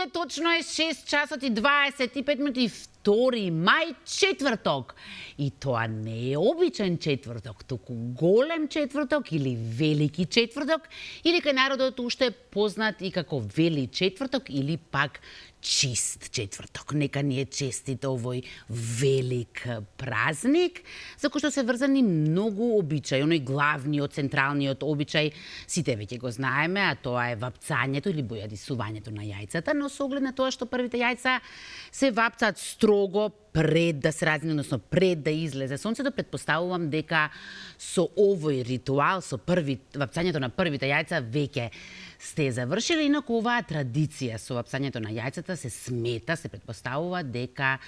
овде точно е 6 часот и 25 минути, 2 мај, четврток. И тоа не е обичен четврток, туку голем четврток или велики четврток, или кај народот уште познат и како вели четврток или пак чист четврток. Нека ни е честит овој велик празник, за кој што се врзани многу обичаи. Оној главниот, централниот обичај, сите веќе го знаеме, а тоа е вапцањето или бојадисувањето на јајцата, но со оглед на тоа што првите јајца се вапцаат строго пред да се размине, односно пред да излезе сонцето, претпоставувам дека со овој ритуал, со вапцањето на првите јајца веќе сте завршили, инаку оваа традиција со вапцањето на јајцата се смета, се претпоставува дека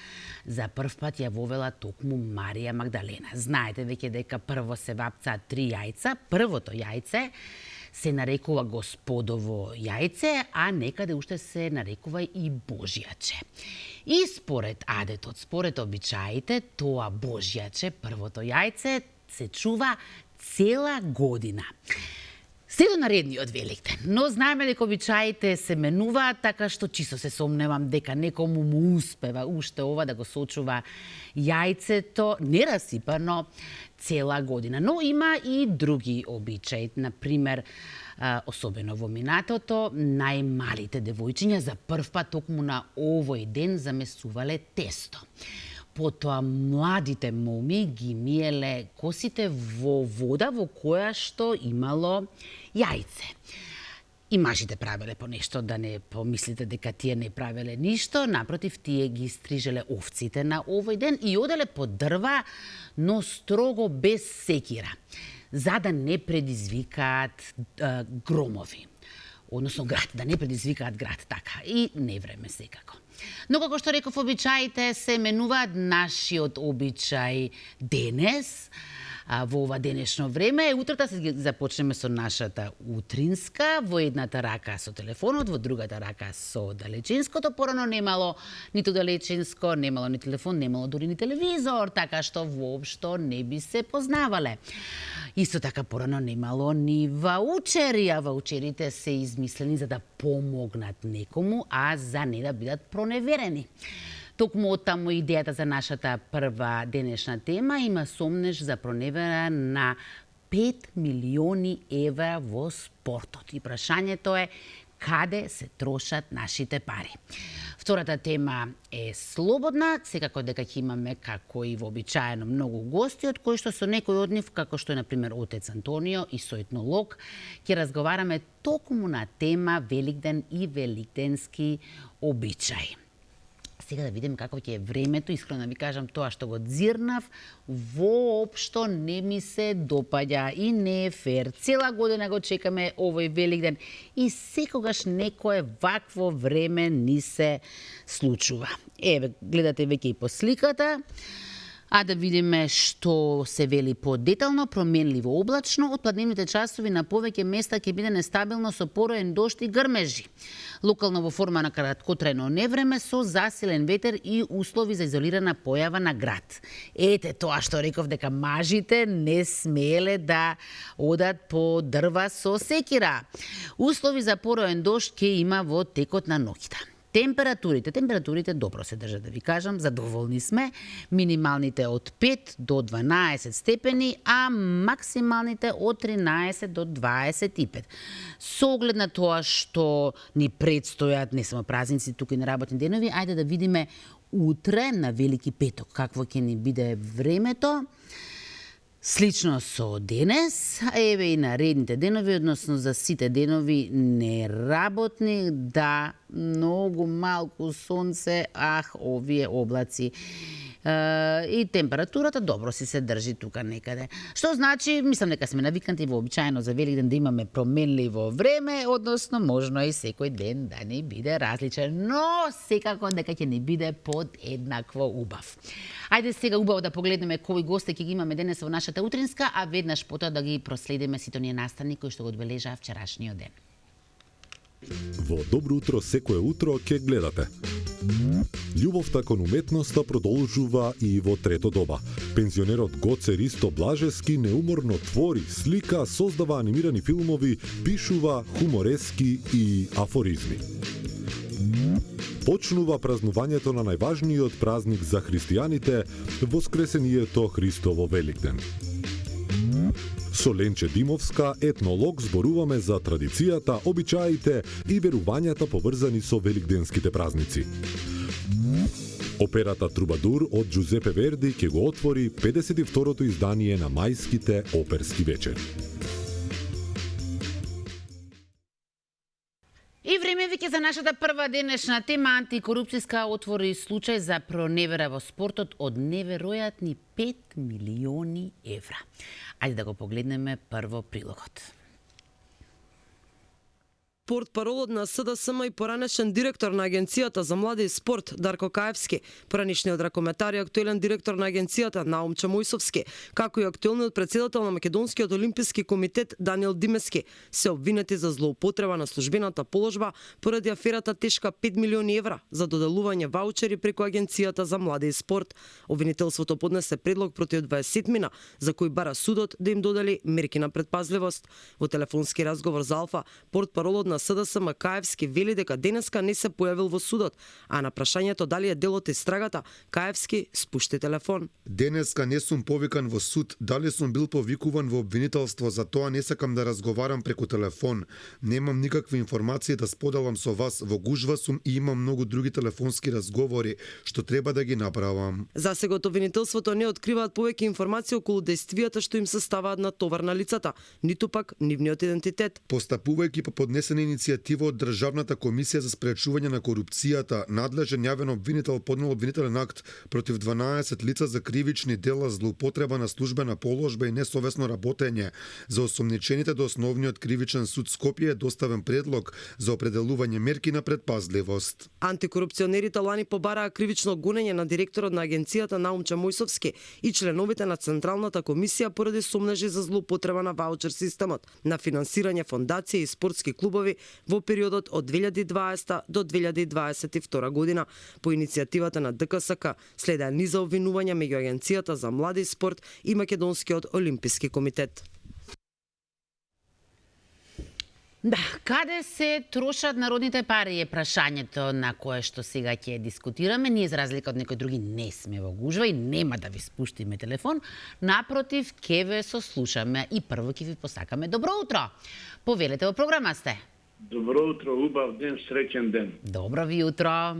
за прв пат ја вовела токму Марија Магдалена. Знаете веќе дека прво се вапцаат 3 јајца, првото јајце се нарекува Господово јајце, а некаде уште се нарекува и Божјаче. И според адетот, според обичаите, тоа Божјаче, првото јајце, се чува цела година. Се до наредниот Великден, но знаеме дека обичаите се менуваат, така што чисто се сомневам дека некому му успева уште ова да го сочува јајцето нерасипано цела година. Но има и други обичаи, например, особено во минатото, најмалите девојчиња за прв пат токму на овој ден замесувале тесто. Потоа младите моми ги миеле косите во вода во која што имало јајце. И мажите правеле по нешто, да не помислите дека тие не правеле ништо, напротив, тие ги стрижеле овците на овој ден и оделе по дрва, но строго без секира, за да не предизвикаат громови. Односно град, да не предизвикаат град, така, и не време секако. Но како што реков, обичаите се менуваат. Нашиот обичај денес, во ова денешно време, утрата се започнеме со нашата утринска, во едната рака со телефонот, во другата рака со далечинското. Порано немало ниту далечинско, немало ни телефон, немало дури ни телевизор, така што воопшто не би се познавале. Исто така порано немало ни ваучери, а ваучерите се измислени за да помогнат некому, а за не да бидат проневерени. Токму оттаму идејата за нашата прва денешна тема има сомнеж за проневера на 5 милиони евра во спортот. И прашањето е каде се трошат нашите пари. Втората тема е слободна, секако дека ќе имаме, како и вообичаено, многу гости, од кои што со некој од нив, како што е, например, отец Антонио и со етнолог, ќе разговараме токму на тема Великден и великденски обичаи. Сега да видиме како ќе е времето. Искрено да ви кажам, тоа што го дзирнав, воопшто не ми се допаѓа и не е фер. Цела година го чекаме овој Великден и секогаш некое вакво време ни се случува. Еве, гледате веќе и по сликата. А да видиме што се вели подетално, променливо облачно, од пладневните часови на повеќе места ќе биде нестабилно со пороен дожд и грмежи. Локално во форма на краткотрајно невреме со засилен ветер и услови за изолирана појава на град. Ете тоа што реков дека мажите не смееле да одат по дрва со секира. Услови за пороен дожд ќе има во текот на ноќта. Температурите добро се држат, да ви кажам, задоволни сме. Минималните од 5 до 12 степени, а максималните од 13 до 25. Со оглед на тоа што ни предстојат не само празници, туку и на работни денови, ајде да видиме утре на Велики петок какво ќе ни биде времето. Слично со денес, еве и наредните денови, односно за сите денови неработни, да, многу малку сонце, овие облаци. И температурата добро си се држи тука некаде. Што значи, мислам дека сме навикнати вообичаено за Великден да имаме променливо време, односно можно и секој ден да ни биде различен, но секако дека ќе ни биде подеднакво убав. Ајде сега убаво да погледнеме кои гости ќе ги имаме денес во нашата утринска, а веднаш потоа да ги проследиме сите оние настани кои што го одбележаа вчерашниот ден. Во Добро утро секое утро ќе гледате. Љубовта кон уметноста продолжува и во трето доба. Пензионерот Гоце Ристо Блажевски неуморно твори, слика, создава анимирани филмови, пишува хуморески и афоризми. почнува празнувањето на најважниот празник за христијаните, Воскресението Христово Великден. Со Ленче Димовска, етнолог, зборуваме за традицијата, обичаите и верувањата поврзани со великденските празници. Операта Трубадур од Джузепе Верди ќе го отвори 52-то издание на мајските оперски вечери. И време веќе за нашата прва денешна тема. Антикорупцијска отвори случај за проневера во спортот од неверојатни 5 милиони евра. Ајде да го погледнеме прво прилогот. Портпаролот на СДСМ и поранешен директор на Агенцијата за млади и спорт Дарко Каевски, поранешниот ракометар и актуелен директор на Агенцијата Наумче Мојсовски, како и актуелниот председател на Македонскиот олимписки комитет Даниел Димески, се обвинети за злоупотреба на службената положба поради аферата тешка 5 милиони евра за доделување ваучери преку Агенцијата за млади и спорт. Обвинителството поднесе предлог против 20-мина, за кој бара судот да им додели мерки на предпазливост. Во телефонски разговор за Алфа, портпаролот на СДСМ Каевски вели дека денеска не се појавил во судот, а на прашањето дали е дел од истрагата, Каевски спушти телефон. Денеска не сум повикан во суд, дали сум бил повикуван во обвинителство, за тоа не сакам да разговарам преку телефон. Немам никакви информации да споделам со вас, во гужва сум и имам многу други телефонски разговори што треба да ги направам. Засега од обвинителството не откриваат повеќе информации околу действијата што им се ставаат на товар на лицата, ниту пак нивниот идентитет. Постапувајќи по поднесена иницијатива од Државната комисија за спречување на корупцијата, надлежен јавен обвинител поднел обвинителен акт против 12 лица за кривични дела, злоупотреба на службена положба и несовесно работење. За осомничените до основниот кривичен суд Скопје е доставен предлог за определување мерки на предпазливост. Антикорупционерите лани побараа кривично гонење на директорот на Агенцијата Наумче Мојсовски и членовите на Централната комисија поради сомнежи за злоупотреба на ваучер системот, на финансирање фондации и спортски клубови во периодот од 2020 до 2022 година. По иницијативата на ДКСК следеа низа обвинувања меѓу Агенцијата за млади и спорт и Македонскиот олимписки комитет. Да, каде се трошат народните пари е прашањето на кое што сега ќе дискутираме. Ние за разлика од некои други не сме во гужва и нема да ви спуштиме телефон. Напротив, ќе ве сослушаме и прво ќе ви посакаме добро утро. Повелете во програма сте. Добро утро, убав ден, среќен ден. Добро ви утро.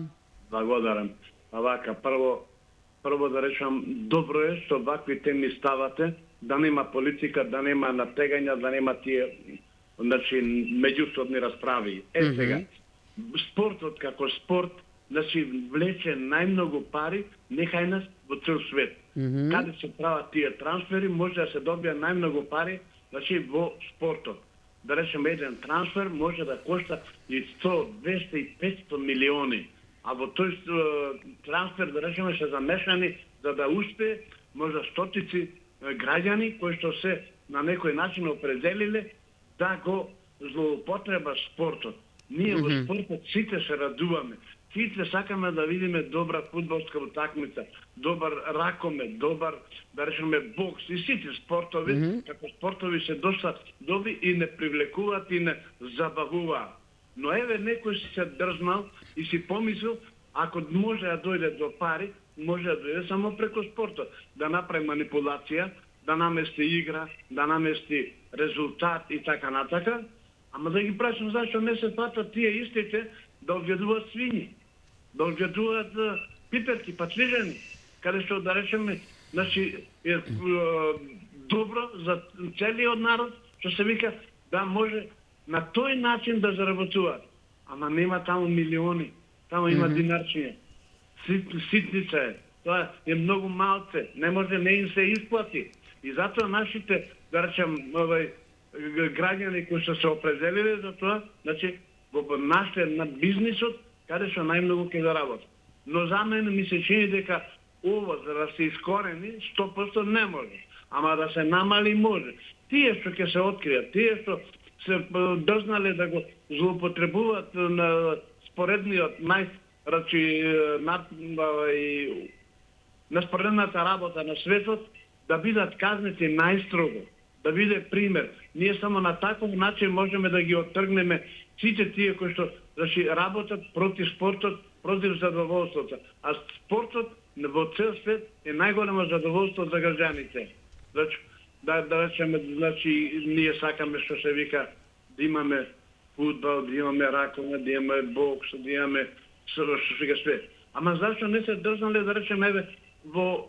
Благодарам. А вака, прво да речам, добро е што вакви теми ставате, да нема политика, да нема натегања, да нема тие меѓусобни расправи. Сега, спортот како спорт, влече најмногу пари, нехај нас во цел свет. Каде се прават тие трансфери, може да се добија најмногу пари, во спортот. Да речеме, еден трансфер може да кошта и 100, 200 и 500 милиони. А во тој трансфер, да речеме, се замешани за да успее, може стотици граѓани кои што се на некој начин определиле да го злоупотреба спортот. Ние во спортот сите се радуваме. Сите сакаме да видиме добра фудбалска утакмица, добар ракомет, добар, да речеме, бокс и сите спортови, како спортови се доста добри и не привлекуваат и не забавуваат. Но еве некој си се дрзнал и си помислил, ако може да дојде до пари, може да дојде само преку спортот, да направи манипулација, да намести игра, да намести резултат и така натака, ама да ги прашам зашто не се фатат тие истите да одгледуваат свињи, да одгледуваат пиперки, патлижани, каде што да речеме, е добро за целиот народ, што се вика да може на тој начин да заработуваат. Ама нема таму милиони, таму има динарчиња. Ситница е, тоа е многу малце, не може, не им се исплати. И затоа нашите, да речем, граѓани кои што се определиле за тоа, во нашите на бизнисот, каде што најмногу ќе да работат. Но за мене ми се чини дека ово за да се искорени 100% не може, ама да се намали може. Тие што ќе се откријат, тие што се дрзнале да го злоупотребуваат на споредниот на споредната работа на светот, да бидат казнети најстрого, да биде пример. Ние само на таков начин можеме да ги оттргнеме сите тие кои што значи работат против спортот, против задоволството. А спортот во цел свет е најголемо задоволство за граѓаните. Значи, да речеме, значи, ние сакаме што се вика да имаме фудбал, да имаме раковна, да имаме бокс, да имаме што се вика све. Ама зашто не се дрзнале да речеме еве во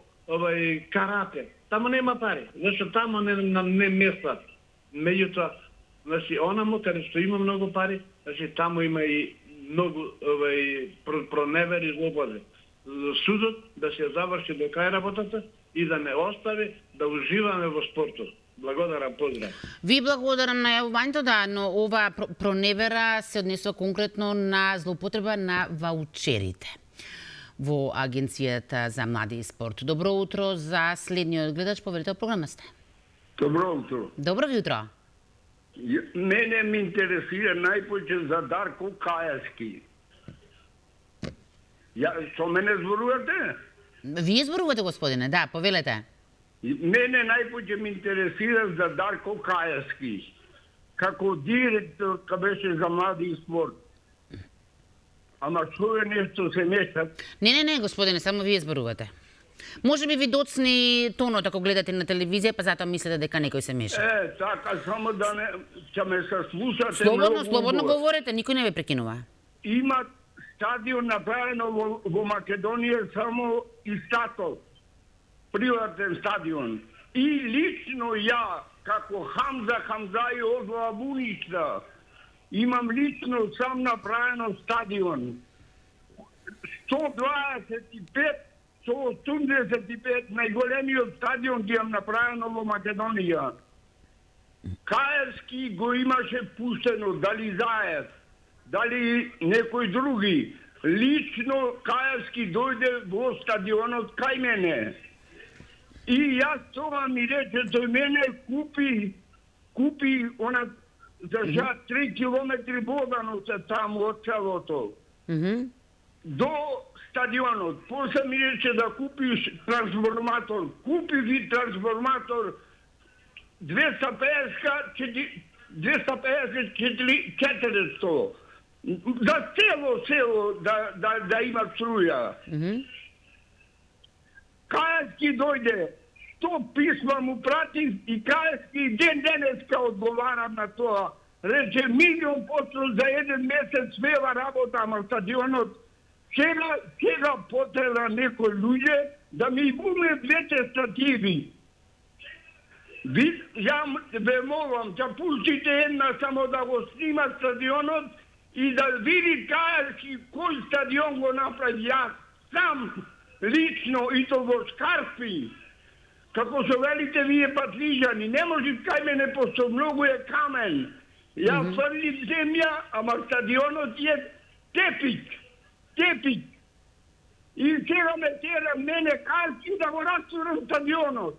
карате? Таму нема пари, зашто таму не местат. Меѓутоа, значи, онамо каде што има многу пари, значи таму има и многу проневери и злоподи. Судот да се заврши до крај работата и да не остави да уживаме во спортот. Благодарам, поздрав. Ви благодарам на јавувањето, да, но ова проневера се однесува конкретно на злоупотреба на ваучерите во Агенцијата за млади и спорт. Добро утро за следниот гледач, поверите во програма сте. Добро утро. Добро ви утро. Мене ме интересира најпоќе за Дарко Кајаски. Со мене зборувате? Вие зборувате, господине, да, повелете. Мене најпоќе ме интересира за Дарко Кајаски. Како директор кај беше за млади и спорт. Ама што е нешто се мешат? Не, господине, само вие зборувате. Може би ви доцни тонот ако гледате на телевизија, па затоа мислите дека некој се меша. Така, само да не, ќе ме се слушате. Слободно говорете, никој не ве прекинува. Има стадион направено во Македонија само Истатов. Приватен стадион. И лично ја, како Хамза Хамзаи Озла Буничта, имам лично сам направено стадион. 185 најголемиот стадион ги имам направено во Македонија. Каевски го имаше пуштено, дали Заев, дали некој други. Лично Каевски дојде во стадионот кај мене. И јас тоа ми рече, тој мене купи она за 3 километри водано се таму од селото. До стадионот. После ми рече да купиш трансформатор. Купи ви трансформатор 250-400. За цело село да има струја. Кајаски дојде, 100 писма му пратив и Кајаски денеска одговарам на тоа. Рече, 1 милион почнал за 1 месец свела работа, ама стадионот сега потреба некој луѓе да ми буме двете стативи. Ја ве молам, ќе пуштите една само да го снима стадионот и да види Кајаски кој стадион го направи. Јас сам лично и то во Шкарпи. Како се велите вие патлижани, не може кај мене, пошто многу е камен. Ја фрлив земја, ама стадионот е тепик. И сега ме тера мене Кајаски да го растурам стадионот.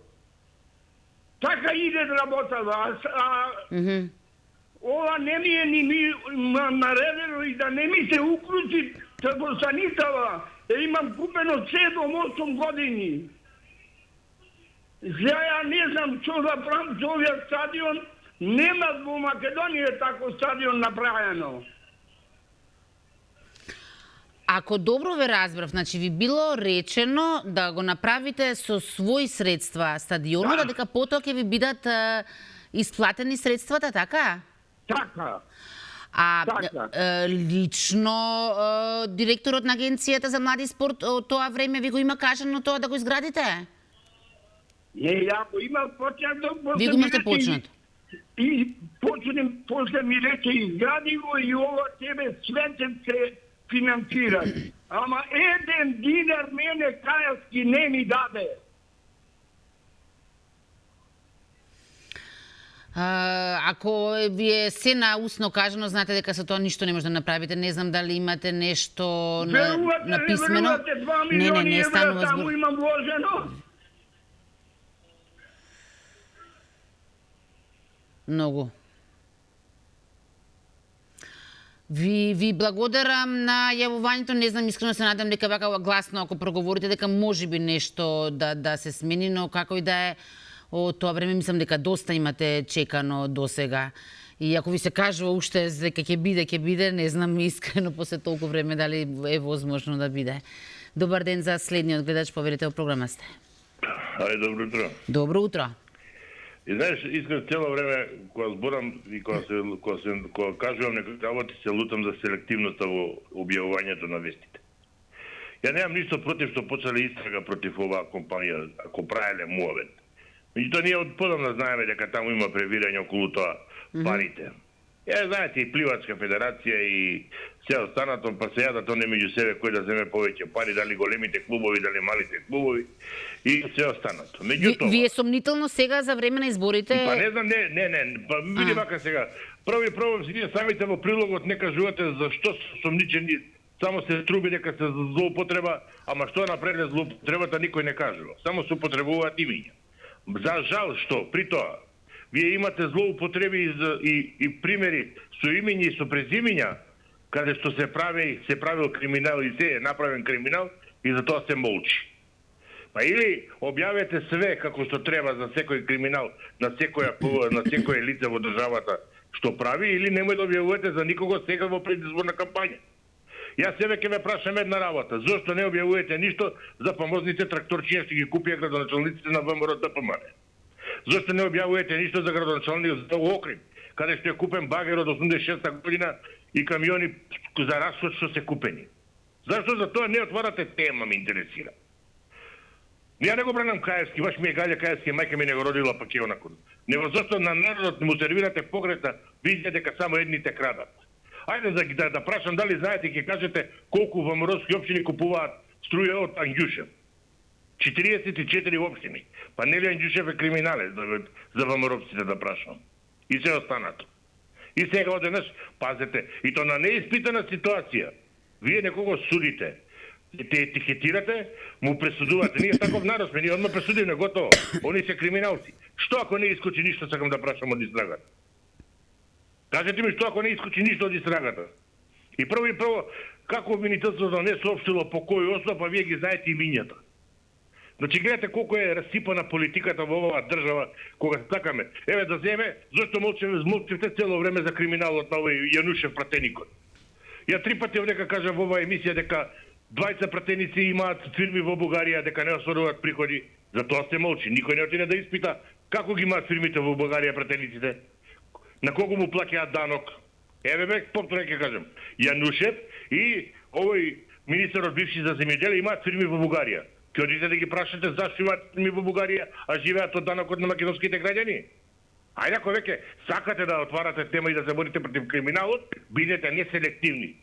Така иде работава. Ова не ми е ни ми наредено и да не ми се уклучи како санитава. Имам купено 7-8 години. Ја не знам што да правам со овој стадион. Нема во Македонија тако стадион направено. Ако добро ве разбрав, значи ви било речено да го направите со своји средства стадионот, дека потоа ќе ви бидат исплатени средствата, така? Така. Лично директорот на Агенцијата за млади и спорт од тоа време ви го има кажано тоа да го изградите? Не, ја го имам почнато. Ви го имате почнато? И почнем, после ми рече, изгради го и ова тебе светен се финансира. Ама 1 динар мене Кајаски не ми даде. Ако ви е се на усно кажано, знаете дека со тоа ништо не може да направите. Не знам дали имате нешто на писмено. Верувате, 2 милиони евра таму имам вложено. Многу. Ви благодарам на јавувањето. Не знам, искрено се надам дека вака гласно ако проговорите дека можеби нешто да се смени, но како и да е, од тоа време мислам дека доста имате чекано досега И ако ви се кажува уште дека ќе биде, не знам искрено после толку време дали е возможно да биде. Добар ден за следниот гледач, поверите во програма сте. Ајде, добро утро. Добро утро. И знаеш, искам цело време кога зборам и кога кажувам некои работи, се лутам за селективноста во објавувањето на вестите. Ја немам ништо против што почнале истрага против оваа компанија, ако правеле муавет. Меѓутоа ние од подамна знаеме дека таму има превирање околу тоа парите. Ја знаете и Пливачка федерација и се останато, па се јадат они меѓу себе кој да земе повеќе пари, дали големите клубови, дали малите клубови и се останато. Меѓутоа, Вие сомнително сега за време на изборите? Па не знам, не, па види вака сега. Први пробам си вие самите во прилогот не кажувате зашто се сомничени, само се труби дека се злоупотреба, ама што направиле злоупотребата никој не кажува. Само се употребуваат имиња. За жал што при тоа вие имате злоупотреби и примери со имиња и со презимиња, каде што се правил криминал и се е направен криминал и за тоа се молчи. Па или објавете све како што треба за секој криминал на секој лице во државата што прави, или немој да објавувате за никого сега во предизборна кампања. Јас себе ќе ве прашам една работа. Зошто не објавувате ништо за фамозните тракторчиња што ги купија градоначалниците на ВМРО ДПМН? Зошто не објавувате ништо за градоначалникот за Охрид, каде што е купен багер од 86-та година и камиони за расход што се купени? Зашто за тоа не отварате тема, ме интересира. Ја не го бранам Каевски, баш ми е гаѓа Каевски, мајка ми не го родила пак е онако. Него зашто на народот му сервирате погрешна визија дека само едните крадат. Ајде да прашам дали знаете, ќе кажете колку ВМРО-ски општини купуваат струја од Ангјушев. 44 општини. Па нели Ангјушев е криминалец за ВМРО-ците да прашам. И се останато. И сега одеднаш, пазете, и то на неиспитана ситуација. Вие некого судите, те етикетирате, му пресудувате. Ние таков народ сме, ние одма пресудивме, готово. Они се криминалци. Што ако не искочи ништо, сакам да прашам од истрагата? Кажете ми што ако не искочи ништо од истрагата? И прво, како обвинителството не соопштило по кој основ, па вие ги знаете имињата. Значи, гледате колко е расипана политиката во оваа држава, кога сакаме. Еве да земе, зашто молчевте цело време за криминалот на овој Јанушев пратеникот. Ја 3 пати овдека кажам во оваа емисија дека 20 пратеници имаат фирми во Бугарија, дека не остваруваат приходи. За тоа се молчи. Никој не отиде да испита како ги имаат фирмите во Бугарија пратениците. На кого му плаќаат данок? Еве бе, повторно ќе кажам. Јанушев и овој министерот бивши за земјоделие имаат фирми во Бугарија. Ќе одите да ги прашате зашто имаат фирми во Бугарија, а живеат од данокот на македонските граѓани? Ајде ако веќе сакате да отварате тема и да се борите против криминалот, бидете неселективни.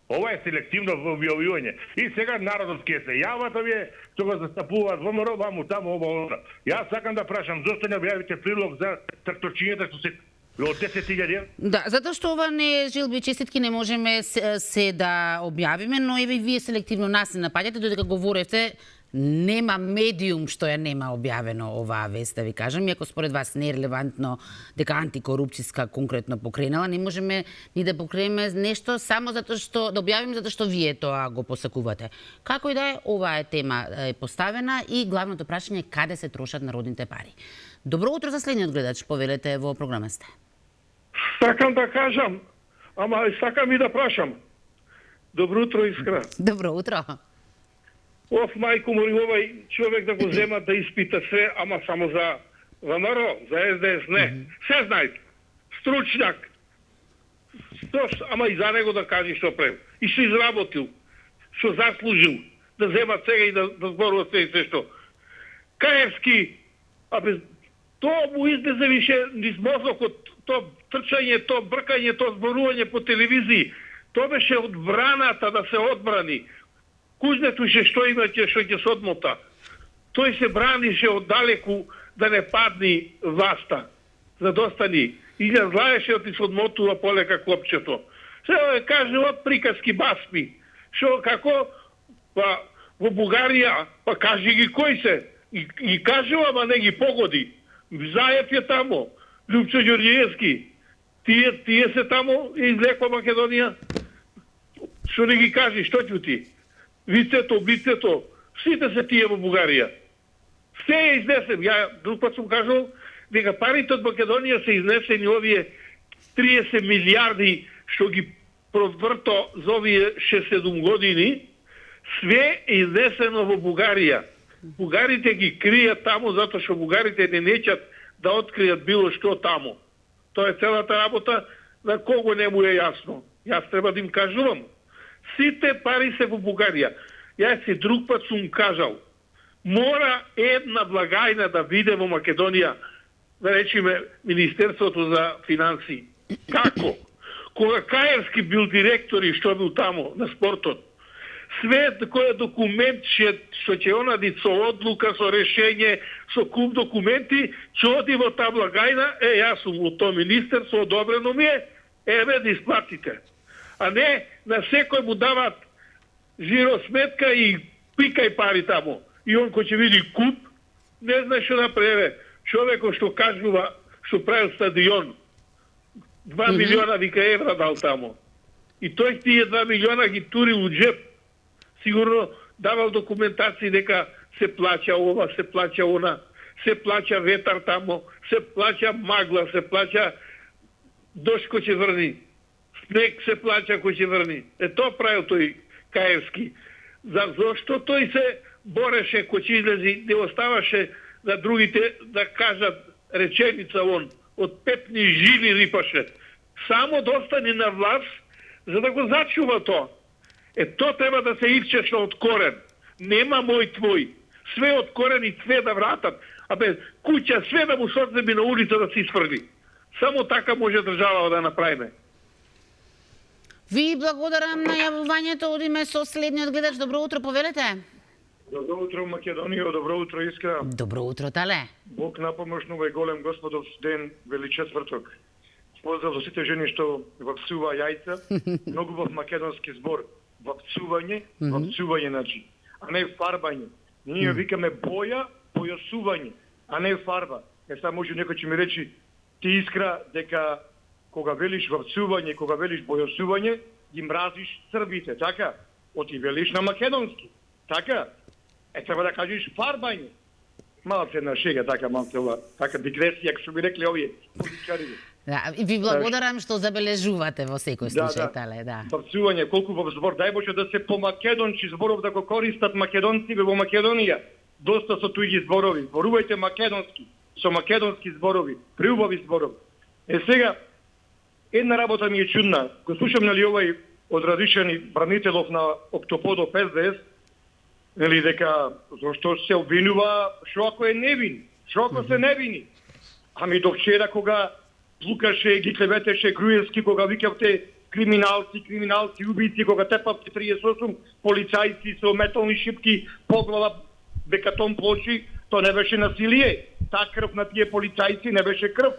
Ова е селективно во објавување. И сега народот ќе се јават овие што го застапуваат ВМРО, ваму, таму, ова. Јас сакам да прашам зошто не објавите прилог за тракторчињата што се од 10.000? Да, затоа што ова не е желби честитки, не можеме се да објавиме, но еве вие селективно нас не напаѓате, додека говоревте, нема медиум што ја нема објавено оваа вест, да ви кажам, иако според вас не е релевантно дека антикорупцијска конкретно покренала, не можеме ни да покренеме нешто само затоа што да објавиме затоа што вие тоа го посакувате. Како и да е, оваа тема е поставена и главното прашање е каде се трошат народните пари. Добро утро за следниот гледач, повелете во програма сте. Сакам да кажам, ама сакам и да прашам. Добро утро, Искра. Добро утро. Оф, мајко му, овај човек да го земат да испита се, ама само за ВМРО, за СДС, не. Се знаете. Стручњак. Ама и за него да кажи што прем. И што изработил. Што заслужил. Да земат сега и да зборува се и се што. Каевски, тоа му излезе више низ мозокот, тоа трчање, тоа бркање, тоа зборување по телевизии. Тоа беше одбраната да се одбрани. Кузнето ше што имаќе што ќе се одмота. Тој се бранише оддалеку да не падни власта, за да остани. И ја знаеше да ти се одмотува полека клопчето. Се каже од приказки басми. Што како па во Бугарија, па кажи ги кои се. И кажува, ама не ги погоди. Заев е тамо, Лјупчо Ѓорѓиевски. Тие се тамо и излекла Македонија. Што не ги кажи, што ќути? Вицето, сите се тие во Бугарија. Се е изнесен. Ја друг пат сум кажал дека парите од Македонија се изнесени овие 30 милиарди што ги проврто за овие 6-7 години, све е изнесено во Бугарија. Бугарите ги кријат таму затоа што бугарите не нечат да откријат било што таму. Тоа е целата работа, на кого не му е јасно. Јас треба да им кажувам. Сите пари се во Бугарија. Јас си друг пат сум кажал, мора една благајна да биде во Македонија, да речеме Министерството за финансии. Како? Кога Каевски бил директор и што бил таму на спортот, све кој документ што ќе онади со одлука, со решење, со куп документи, ќе оди во таа благајна, јас сум во тоа министерство, одобрено ми е, еве да исплатите. А не на секој му дават жиросметка и пикај пари таму. И он кој ќе види куп, не знае што да прави. Човекот што кажува, што прави стадион, 2 милиона вика евра дал таму. И тој тие 2 милиона ги тури у джеп. Сигурно давал документации дека се плаќа ова, се плаќа она, се плаќа ветар таму, се плаќа магла, се плаќа дожд кој ќе врни. Снег се плаќа кој ќе врни. Тоа правил тој Каевски. Зашто тој се бореше кој ќе излези, не оставаше на другите да кажат реченица он. Од пепни жили рипаше. Само да остане на власт, за да го зачува тоа. Тоа треба да се исчешна од корен. Нема мој твој. Све од корен и све да вратат. Куќа, све да му соземи на улица да се isfrли. Само така може држава да направиме. Ви благодарам на јавувањето, одиме со следниот гледач. Добро утро, повелете. Добро утро, Македонија, добро утро, Искра. Добро утро, Тале. Бог напомошно овој голем господов ден, вели четврток. Поздрав за сите жени што вапцува јајца, многу во македонски збор. Вапцување, значи, а не фарбање. Ние викаме боја, појасување, а не фарба. Сега може некој ќе ми речи, ти Искра, дека кога велиш вапцување, кога велиш бојасување, ги мразиш србите, така? Оти велиш на македонски, така? Треба да кажеш фарбање. Малце на шега, така малцела, така дигресија, што би рекли овие политичари. Да, и ви благодарам што забележувате во секој случај, Тале, да. Вапцување, колку во збор, дај Боже да се по македончи зборов да го користат македонците во Македонија. Доста со туѓи зборови. Зборувајте македонски, со македонски зборови, приубави зборови. Сега, една работа ми е чудна. Го слушам нали овај од Радишани бранителов на Октоподов СДС, нели дека зашто се обвинува, што ако е невин, што ако се невини. Ами до вчера кога плукаше, ги клеветеше Груевски, кога викавте криминалци, убийци, кога тепавте 38 полицајци со метални шипки по глава, бекатон плочи, то не беше насилие. Та крв на тие полицајци не беше крв.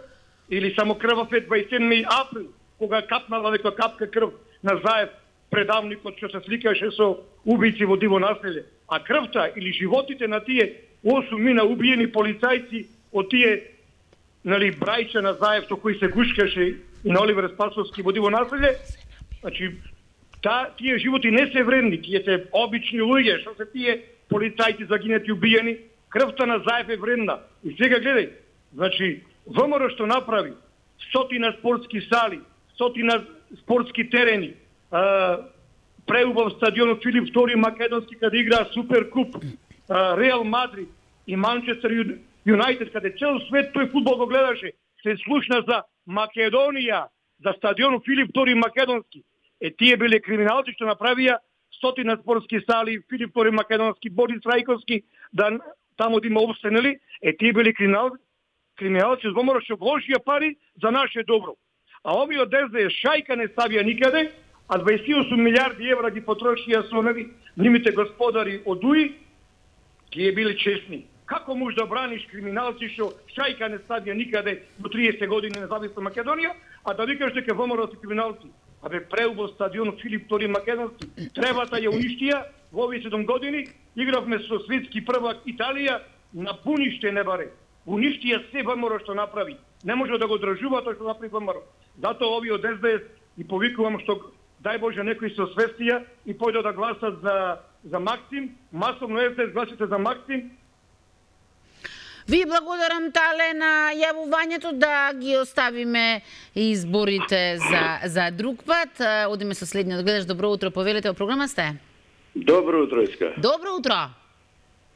Или само крвав е 27 април, кога капнала некоја капка крв на Заев, предавникот што се сликаше со убийци во диво населје. А крвта или животите на тие 8 убиени полицајци од тие нали брајче на Заев со кои се гушкаше и на Оливер Спасовски во диво населје, значи тие животи не се вредни, тие се обични луѓе, што се тие полицајци загинати убиени, крвта на Заев е вредна. И сега гледај, значи ВМРО што направи стотина спортски сали, стотина спортски терени, преубав стадионот Филип II македонски каде играа Суперкуп, Реал Мадрид и Манчестер Юнајтед, каде цел свет тој фудбал го гледаше, се слушна за Македонија, за стадионот Филип II македонски. Тие биле криминалци што направија стотина спортски сали, Филип II македонски, Борис Рајковски, да таму да има обстенели, тие биле криминалци од ВМРО што вложија пари за наше добро. А овие од СДС шајка не ставија никаде, а 28 милиарди евра ги потрошија со нивните господари од УИ, тие биле честни. Како можеш да браниш криминалци што шајка не ставија никаде во 30 години независна Македонија, а да викаш дека ВМРО се криминалци? Преубав стадион Филип II македонски, требата ја уништија во овие 7 години, игравме со светски првак Италија, на пуниште не баре. Уништија се ВМРО што направи. Не може да го одржува тоа што направи ВМРО. Затоа овие од СДС и повикувам што дај Боже некои се освестија и појдат да гласат за Максим, масовно СДС гласите за Максим. Ви благодарам, Тале, на јавувањето, да ги оставиме изборите за друг пат. Одиме со следниот гледач. Добро утро, повелете, во програма сте. Добро утро, Иска. Добро утро.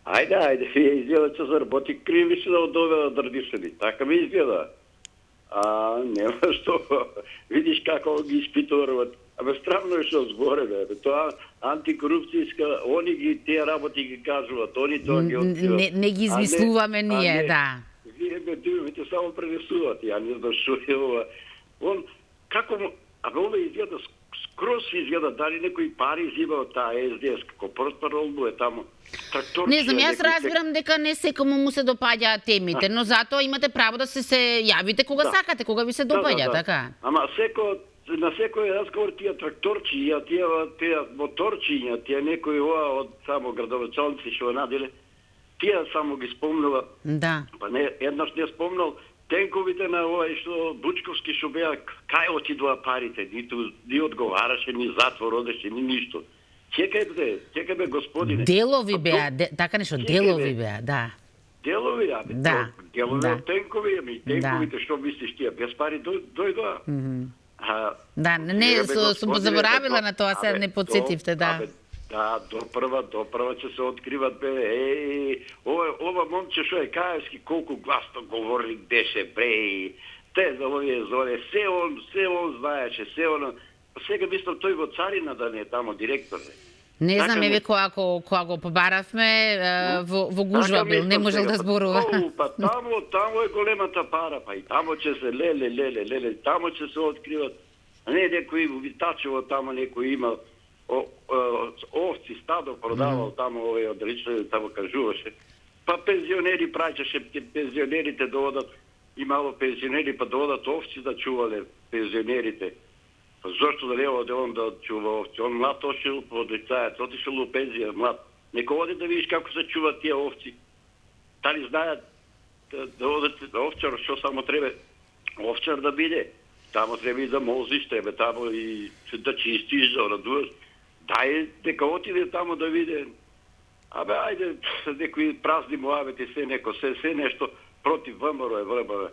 Ајде, вие изгледа че заработи кривично од овие дърдишени. Така ми изгледа. Нема што. Видиш како ги испитуват. Абе, странно е што зборе, бе. Тоа антикорупцијска, они ги тие работи ги кажуваат, они тоа ги откриват. Не ги измислуваме ние, да. Вие ме дивите само пренесуват. Ја не знам што е ова. Он, како му... Абе, ова изгледа скроз изгледа, дали некои пари зима од таа СДС, како портпарол му е таму. Не знам, јас разбирам дека не секому му се допаѓаат темите, но затоа имате право да се јавите кога сакате, кога ви се допаѓа, така? Ама на секој разговор тие тракторчи, тие моторчиња, тие некои ова од само градовачалници што наделе, тие само ги спомнува. Да. Па не, еднаш не спомнал тенковите на овај што Бучковски што беа, кај отидоа парите, ни одговараше, ни затвор одеше, ни ништо. Чекај бе, господине. Делови беа, така нешто, делови беа, да. Делови, абе, да. Делови од тенкови, ами тенковите, што мислиш тие, без пари дојдоа. Да, не, сум заборавила на тоа, се не подсетивте, да. Да, допрва ќе се откриват, бе, ова момче што е Каевски, колку гласно говорник беше, бре, те за овие зоне, се он знаеше, се он... Сега мислам тој во царина да не е тамо директор. Не знам, еве кога го побаравме, во гужва бил, не можел да зборува. Па тамо е големата пара, па и тамо ќе се леле, тамо ќе се откриват. Не некој Витачево тамо некој имал овци, стадо продавал тамо овој одрично, тамо кажуваше. Па пензионери праќаше, пензионерите доводат, имало пензионери, па доводат овци да чувале пензионерите. Зошто да не оде он да чува овци? Он млад отишел по децаец, отишел у пензија, млад. Нека оди да видиш како се чуват тие овци. Дали знаят да одат овчар, што само треба овчар да биде. Тамо треба и да мозиш, треба тамо и да чистиш, да радуваш. Дај, дека отиде тамо да виде. Абе, ајде, некои празни муавети, се нешто против ВМРО е ВРБ.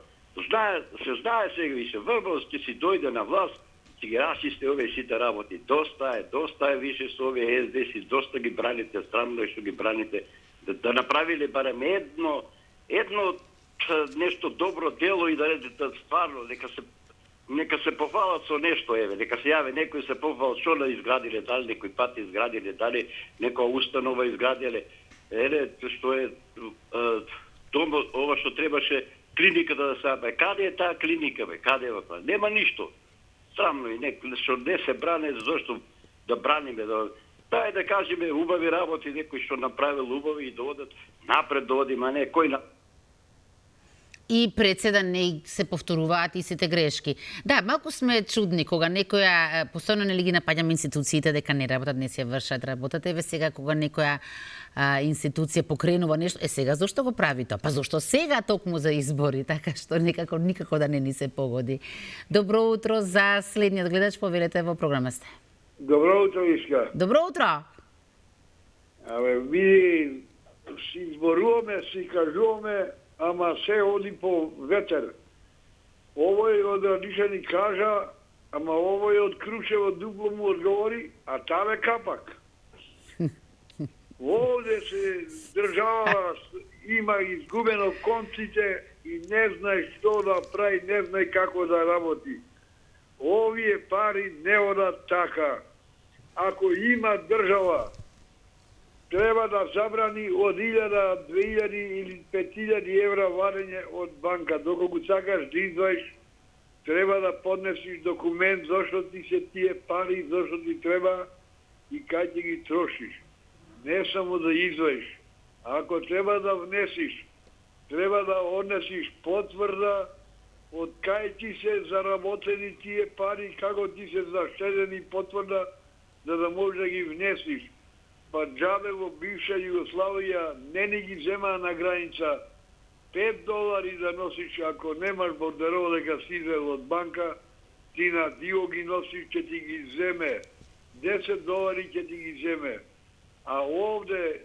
Се знае сега више, ВРБ ќе си дојде на власт, ќе ги расчисти овие сите работи. Доста е више со овие СДС, доста ги браните, странно е што ги браните. Да направиле барем едно нешто добро дело и да стварно, нека се пофалат со нешто, еве, нека се јаве некој се пофал што да изградиле, дали некој пат изградиле, дали некоја установа изградиле. Што е ова што требаше клиниката да се... Каде е таа клиника, бе? Каде е? Нема ништо. Срамно и што не се бране, зашто да браниме, дај да кажеме убави работи, некој што направил убави и да одат напред, да одиме, а не кој на... И пред се да не се повторуваат истите грешки. Да, малку сме чудни кога некоја, постојано не ли ги напаѓаме институциите дека не работат, не се вршат работата. Еве сега кога некоја институција покренува нешто, сега зошто го прави тоа? Па зошто сега токму за избори, така што никако да не ни се погоди. Добро утро за следниот гледач, повелете во програма сте. Добро утро, Иска. Добро утро. Абе, ми си изборуваме, си кажуваме, ама се оди по ветер. Овој од Радишани кажа, ама овој од Крушево дупло му одговори, а таве капак. Овде се држава има изгубено конците и не знае што да прави, не знае како да работи. Овие пари не одат така. Ако има држава, треба да забрани од 1000, 2000 или 5000 евра вадење од банка. Доколку сакаш да издваиш, треба да поднесиш документ зашто ти се тие пари, зашто ти треба и кај ќе ги трошиш. Не само да издваиш. Ако треба да внесиш, треба да однесиш потврда од кај ти се заработени тие пари, како ти се заштедени потврда, за да можеш да ги внесиш. Па џабе во бивша Југославија не ни ги земаа на граница $5 да носиш, ако немаш бордерово дека си извел од банка, ти на дио ги носиш, ќе ти ги земе. $10 ќе ти ги земе. А овде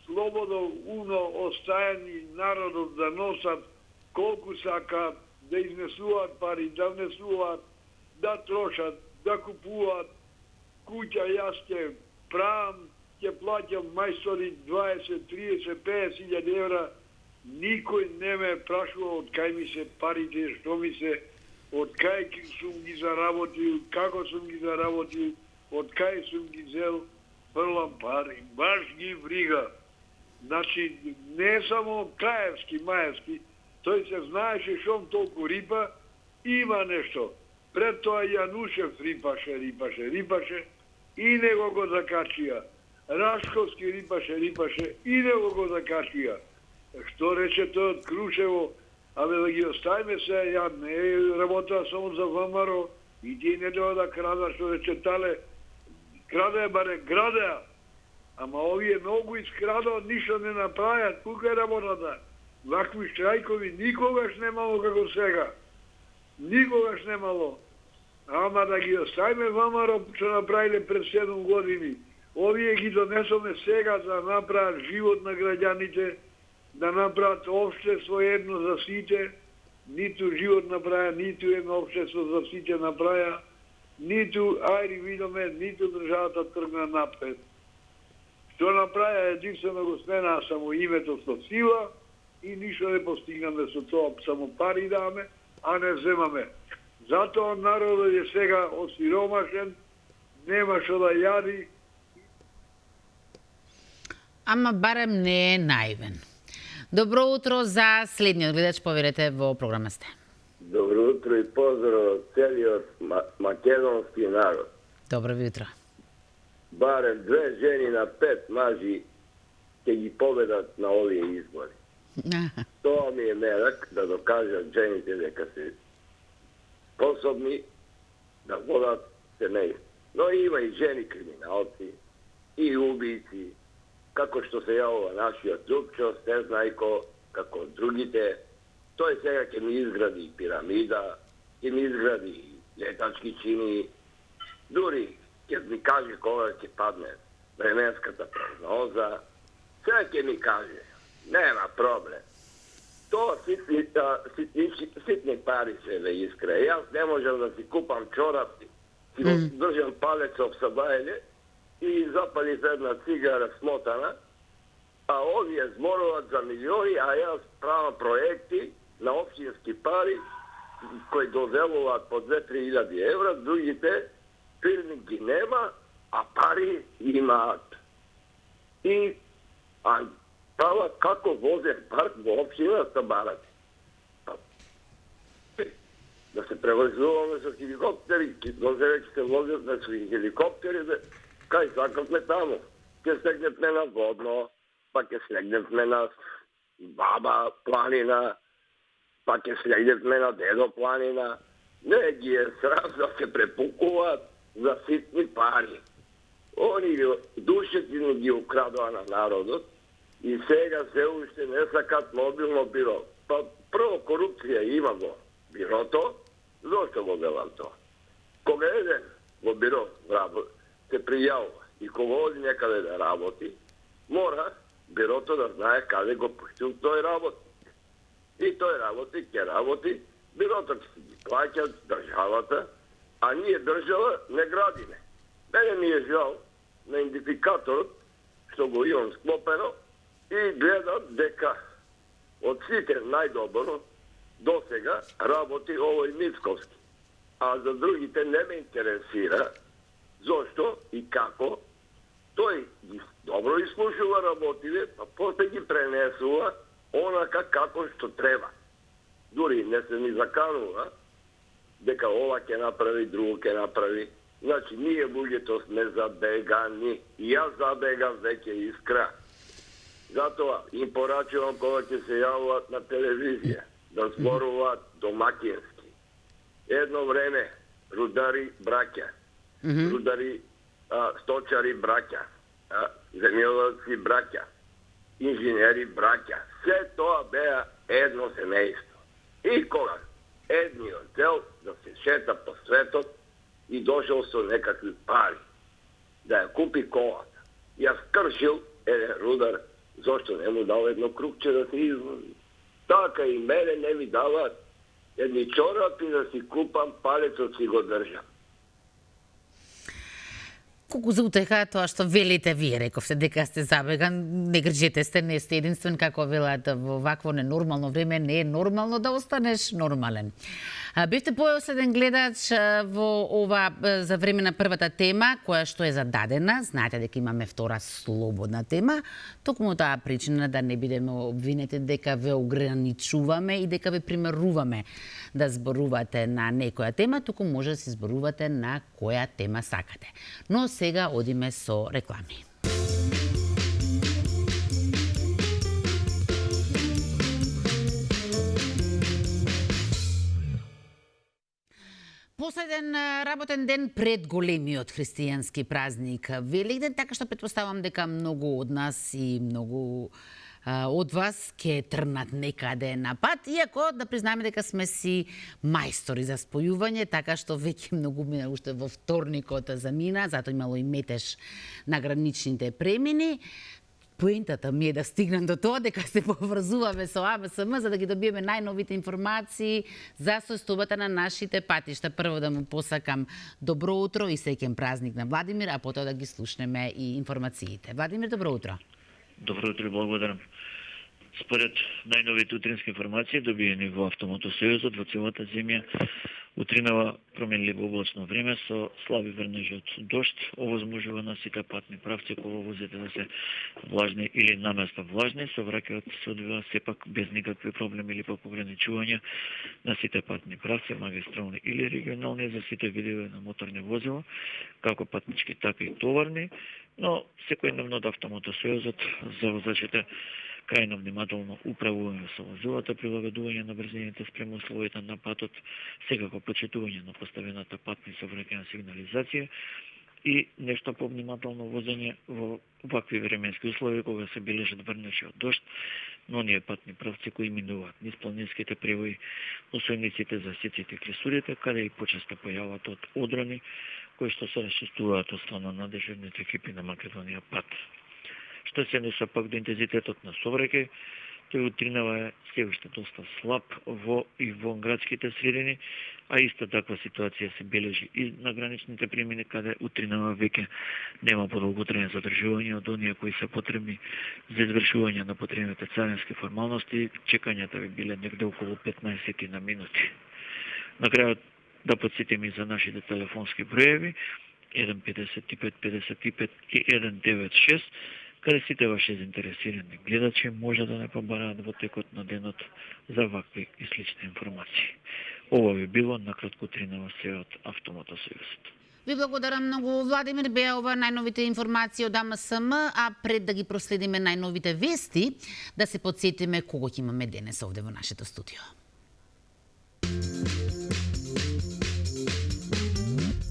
слободно уно остајани народот да носат колку сакаат, да изнесуваат пари, да внесуваат, да трошат, да купуваат куќа, јас ќе правам, ќе плаќам мајстори 20, 30, 50.000 евра. Никој не ме прашува од кај ми се парите, што ми се, од кај сум ги заработил, како сум ги заработил, од кај сум ги зел, фрлам пари, баш ги брига. Значи, не само Каевски, Маевски, тој се знаеше шом толку рипа, има нешто. Пред тоа Јанушев рипаше и него го закачија. Рашковски рипаше и него го закачија. Што рече тој од Крушево, абе да ги оставиме се, ја не работа само за ВМРО, и ти не треба да крада, што рече Тале, краде баре, градеа. Ама овие многу искрадо, ништо не направиат, тука е работата. Вакви штрајкови никогаш немало како сега. Никогаш немало. Ама да ги оставиме ВМРО, што направиле пред 7 години. Овие ги донесоме сега за да направат живот на граѓаните, да направат општество едно за сите. Ниту живот направја, ниту едно општество за сите направја, ниту, ајри видоме, ниту државата тргна напред. Што направја единствено го сменаа само името со сила и ништо не постигнаме со тоа, само пари даваме, а не земаме. Затоа народот е сега осиромашен, нема што да јади. Ама барем не е наивен. Добро утро за следниот гледач, поверете, во програма сте. Добро утро и поздрав од целиот македонски народ. Добро ви утро. Барем 2 жени на 5 мажи ќе ги победат на овие избори. Тоа ми е мерак да докажат жените дека се способни да водат семејство. Но има и жени криминалци, и убийци, како што се јавува нашиот Љупчо, Стезнајко, како другите. Тој сега ќе ми изгради пирамида, ќе ми изгради летачки чини, дури ќе ми каже кога ќе падне временската прогноза, сега ќе ми каже, нема проблем. Тоа ситни пари се ве искра. Јас не можам да си купам чорапи, си го држам палецов со бајле и запали една цигара смотана, а овие зборуваат за милиони, а јас правам проекти на општински пари кои доделуваат по 2-3 илјади евра, другите фирми ги нема, а пари имаат. И права како возен парк во општината барат. Да се превозуваме со хеликоптери, дозере ќе се возат на хеликоптери, кај сакавме таму. Ќе слегнеме на Водно, па ќе слегнеме на Баба планина, па ќе слегнеме на Дедо планина. Не ги е срам да се препукуваат за ситни пари. Они душетини ги украдува на народот и сега се уште не сакат мобилно биро. Па прво корупција има го бирото, зошто го велам тоа? Кога еден во биро се пријавува и кога оди некаде да работи, мора бирото да знае каде го пуштил тој работи. И тој работи, ќе работи, бирото ќе ги плаќат државата, а ние држава не градиме. Мене ми е жал на идентификаторот, што го имам склопено, и гледам дека од сите најдобро до сега работи овој Мицковски. А за другите не ме интересира зошто и како. Тој ги добро изслушува работиве, па после ги пренесува онака како што треба. Дури не се ми заканува дека ова ќе направи, друго ќе направи. Значи, ние луѓето сме забегани. И јас забегам веќе искра. Затоа им порачувам кога ќе се јавуваат на телевизија, да зборуваат домакински. Едно време рудари браќа, рудари сточари браќа, земјоделци браќа, инженери браќа. Се тоа беа едно семејство. И кога едниот цел да се шета по светот и дошол со некакви пари, да ја купи колата. Ја скршил еден рудар, зошто не му дал едно крупче да се извози. така и мене не ми дават едни чорапи да си купам, палецот си го држам. Колку за утеха тоа што велите вие, рековте дека сте забеган, не грижете сте, не сте единствен, како велат во вакво ненормално време, не е нормално да останеш нормален. Бевте појоследен гледач во ова за време на првата тема, која што е зададена, знаете дека имаме втора слободна тема, токму таа причина да не бидеме обвинети дека ве ограничуваме и дека ве примеруваме да зборувате на некоја тема, туку може да се зборувате на која тема сакате. Но сега одиме со реклами. Последен работен ден пред големиот христијански празник Великден, така што претпоставам дека многу од нас и многу од вас ќе трнат некаде на пат, иако да признаеме дека сме си мајстори за спојување, така што веќе многу мина уште во вторникот замина, затоа имало и метеж на граничните премини. Поентата ми е да стигнем до тоа дека се поврзуваме со АМСМ за да ги добиеме најновите информации за состојбата на нашите патишта. Прво да му посакам добро утро и среќен празник на Владимир, а потоа да ги слушнеме и информациите. Владимир, добро утро. Добро утро, благодарам. Според најновите утрински информации добиени во Автомотосојузот во целата земја, утринава променливо облачно време со слаби врнежи од дожд, овозможува на сите патни правци кога возите да се влажни или наместо влажни, совраќајот се одвива сепак без никакви проблеми или пограничувања на сите патни правци, магистрални или регионални за сите видови на моторни возила, како патнички, така и товарни, но секојдневно од Автомотосојузот за возачите крајно внимателно управување со возилата, прилагодување на брзините спрема условите на патот, секако почитување на поставената патна и сообраќајна сигнализација и нешто повнимателно возење во вакви временски услови кога се бележат врнежи од дожд, но оние патни правци кои минуваат низ планинските превои, осојниците, засеците, клисурите, каде и почесто појават од одрони кои што се расчистуваат од страна на дежурните екипи на Македонија пат. Што се неса пак до интензитетот на сообраќај, тој утринава е се уште доста слаб во градските средини, а иста таква ситуација се бележи и на граничните премини, каде утринава веќе нема подолготрајно задржување од оние кои се потребни за извршување на потребните царински формалности, чекањата би биле негде околу 15 на минути. На крајот да подсетиме и за нашите телефонски броеви 155 55 и 196, каде сите ваши заинтересирани гледачи може да не побараат во текот на денот за вакви и слични информации. Ова би било накратко утринава се од Автомотосојузот. Ви благодарам многу, Владимир. Беа ова најновите информации од АМСМ, а пред да ги проследиме најновите вести, да се подсетиме кого ќе имаме денес овде во нашето студио.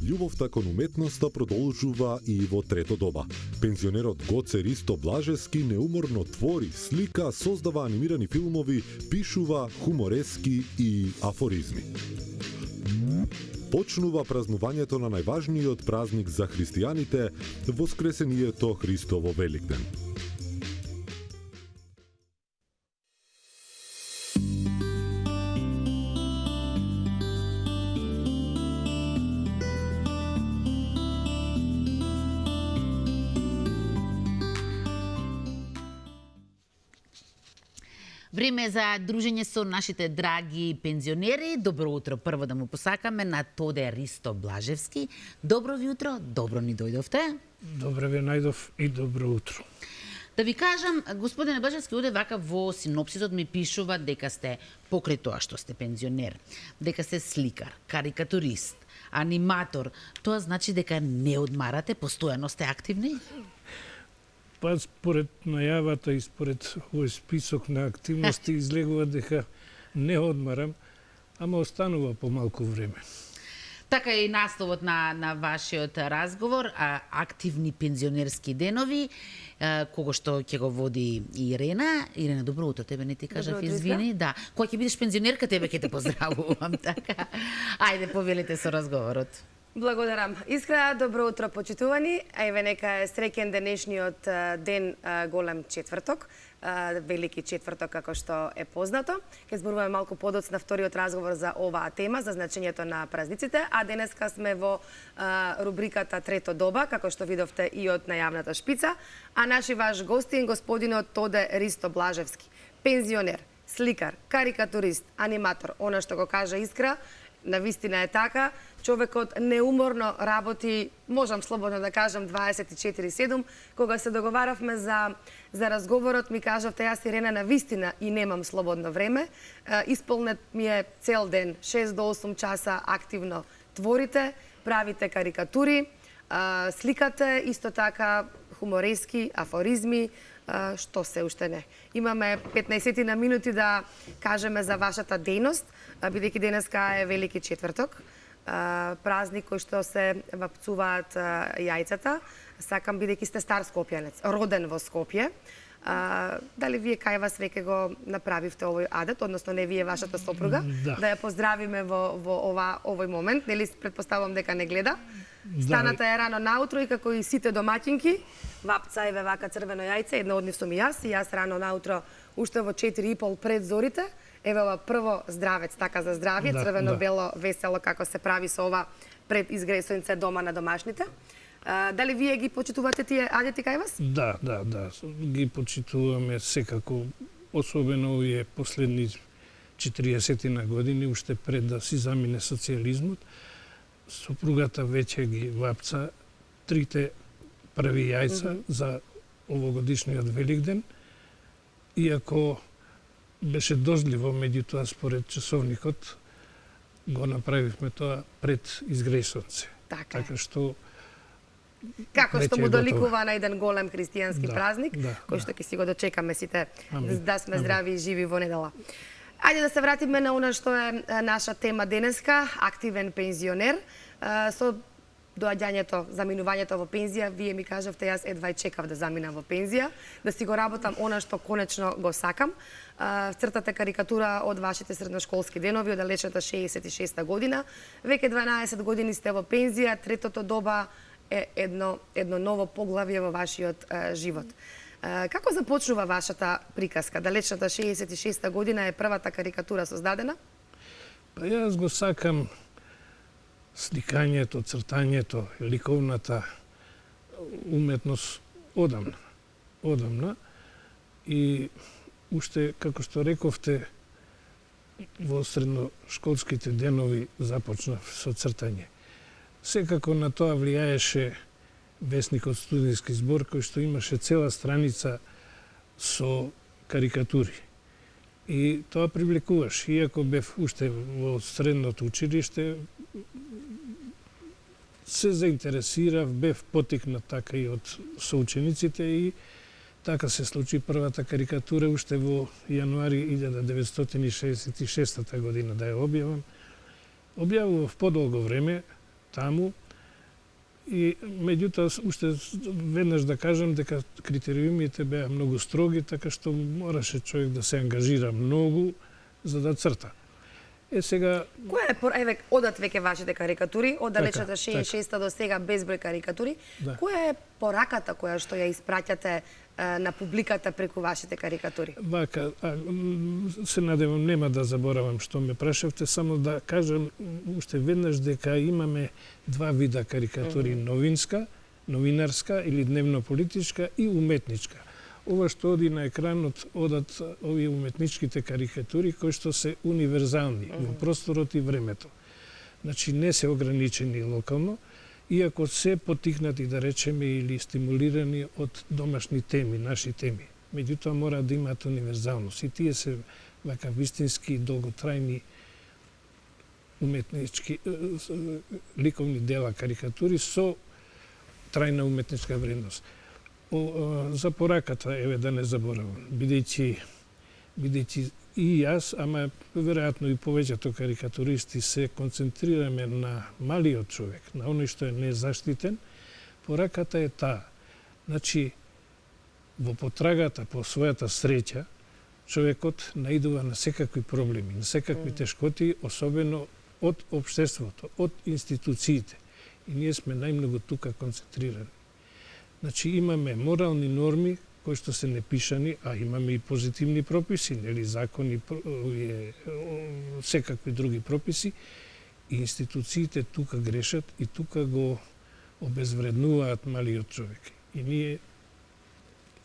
Љубовта кон уметноста продолжува и во трето доба. Пензионерот Гоце Ристо Блажевски неуморно твори, слика, создава анимирани филмови, пишува хуморески и афоризми. Почнува празнувањето на најважниот празник за христијаните, Воскресението Христово Великден. Време за дружење со нашите драги пензионери. Добро утро. Прво да му посакаме на Тоде Ристо Блажевски. Добро ви утро, добро ни дојдовте. Добро ви најдов и добро утро. Да ви кажам, господине Блажевски, оде вака во синопсисот ми пишува дека сте, покрај тоа што сте пензионер, дека сте сликар, карикатурист, аниматор. Тоа значи дека не одмарате, постојано сте активни? Па според најавата и според овој список на активности излегува дека не одмарам, ама останува помалку време. Така е и насловот на вашиот разговор, активни пензионерски денови, кого што ќе го води Ирена. Ирена, добро утро, тебе не ти кажав, извини. Да, кога ќе бидеш пензионерка, тебе ќе те поздравувам, така. Ајде, повелете со разговорот. Благодарам. Искрено добро утро, почитувани. А еве нека е среќен денешниот ден, голем четврток, Велики четврток, како што е познато. Ке зборуваме малку подоцна вториот разговор за оваа тема, за значењето на празниците, а денеска сме во рубриката Трето доба, како што видовте и од најавната шпица, а наши ваш гостин господинот Тоде Ристо Блажевски, пензионер, сликар, карикатурист, аниматор, она што го кажа Искра, навистина е така, човекот неуморно работи, можам слободно да кажам 24/7. Кога се договаравме за разговорот, ми кажавте јас Ирена навистина и немам слободно време. Исполнет ми е цел ден, 6 до 8 часа активно творите, правите карикатури, сликате, исто така хуморески, афоризми, што се уште не. Имаме 15 на минути да кажеме за вашата дејност, бидејќи денеска е Велики четврток, празник кој што се вапцуваат јајцата. Сакам, бидејќи сте стар скопјанец, роден во Скопје, дали вие кај вас веќе го направивте овој адет, односно не вие, вашата сопруга, да ја поздравиме во овој момент, нели претпоставувам дека не гледа. Станата е рано наутро и како и сите домаќинки, вапца еве вака црвено јајце, една од нив сум и јас рано наутро, уште во 4:30 пред зорите, еве ова прво здравец, така за здравје, црвено-бело, весело како се прави со ова пред изгресојница дома на домашните. Дали вие ги почитувате тие адети кај вас? Да, ги почитуваме секако, особено овие последни 40 на години, уште пред да си замине социјализмот. Сопругата веќе ги вапца трите први јајца за овогодишниот Великден, иако беше дожливо, меѓутоа според часовникот го направивме тоа пред изгресонце. Така што како што му доликува на еден голем христијански празник, кој што ќе си го дочекаме сите, да сме здрави и живи во недела. Ајде да се вратиме на она што е наша тема денеска, активен пензионер. Со доаѓањето, заминувањето во пензија, вие ми кажавте, јас едва и чекав да заминам во пензија, да си го работам она што конечно го сакам. Цртате карикатура од вашите средношколски денови, од далечната 66-та година. Веќе 12 години сте во пензија, третото доба е едно ново поглавје во вашиот живот. Како започнува вашата приказка? Далечната 66-та година е првата карикатура создадена? Па јас го сакам сликањето, цртањето, ликовната уметност одамна. И уште, како што рековте, во средношколските денови започнав со цртање. Секако на тоа влијаеше весникот Студентски збор, кој што имаше цела страница со карикатури. И тоа привлекуваш. Иако бев уште во средното училиште, се заинтересирав, бев потикнат така и од соучениците и така се случи првата карикатура уште во јануари 1966 година да ја објавам. Објавував подолго време таму и меѓутоа уште веднаш да кажам дека критериумите беа многу строги, така што мораше човек да се ангажира многу за да црта. Сега која е еве одат веќе вашите карикатури од далечната 66-та до сега безброј карикатури? Која е пораката која што ја испраќате на публиката преку вашите карикатури? Вака, се надевам нема да заборавам што ме прашавте, само да кажам уште веднаш дека имаме два вида карикатури, новинарска или дневно-политичка и уметничка. Ова што оди на екранот одат овие уметничките карикатури кои што се универзални во просторот и времето. Значи не се ограничени локално, иако се потикнати, да речеме, или стимулирани од домашни теми, наши теми. Меѓутоа мора да имаат универзалност. И тие се вака вистински долготрајни уметнички ликовни дела, карикатури со трајна уметничка вредност. За пораката, еве да не заборавам, бидејќи и јас, ама веројатно и повеќето карикатуристи се концентрираме на малиот човек, на оној што е незаштитен, пораката е таа. Значи, во потрагата по својата среќа, човекот наидува на секакви проблеми, на секакви тешкоти, особено од општеството, од институциите. И ние сме најмногу тука концентрирани. Значи, имаме морални норми кои што се непишани, а имаме и позитивни прописи, нели, закони, секакви други прописи, и институциите тука грешат и тука го обезвреднуваат малиот човек. И ние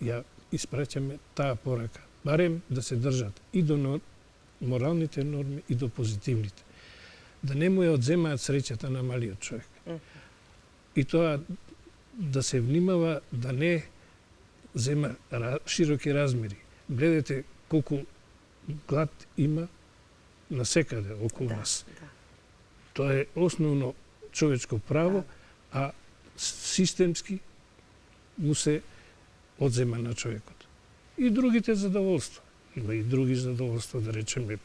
ја испраќаме таа порака, барем да се држат и до моралните норми и до позитивните. Да не му ја одземаат среќата на малиот човек. И тоа да се внимава да не зема широки размери. Гледате колку глад има насекаде околу нас. Тоа е основно човечко право, а системски му се одзема на човекот. И другите задоволства. Има и други задоволства, да речеме,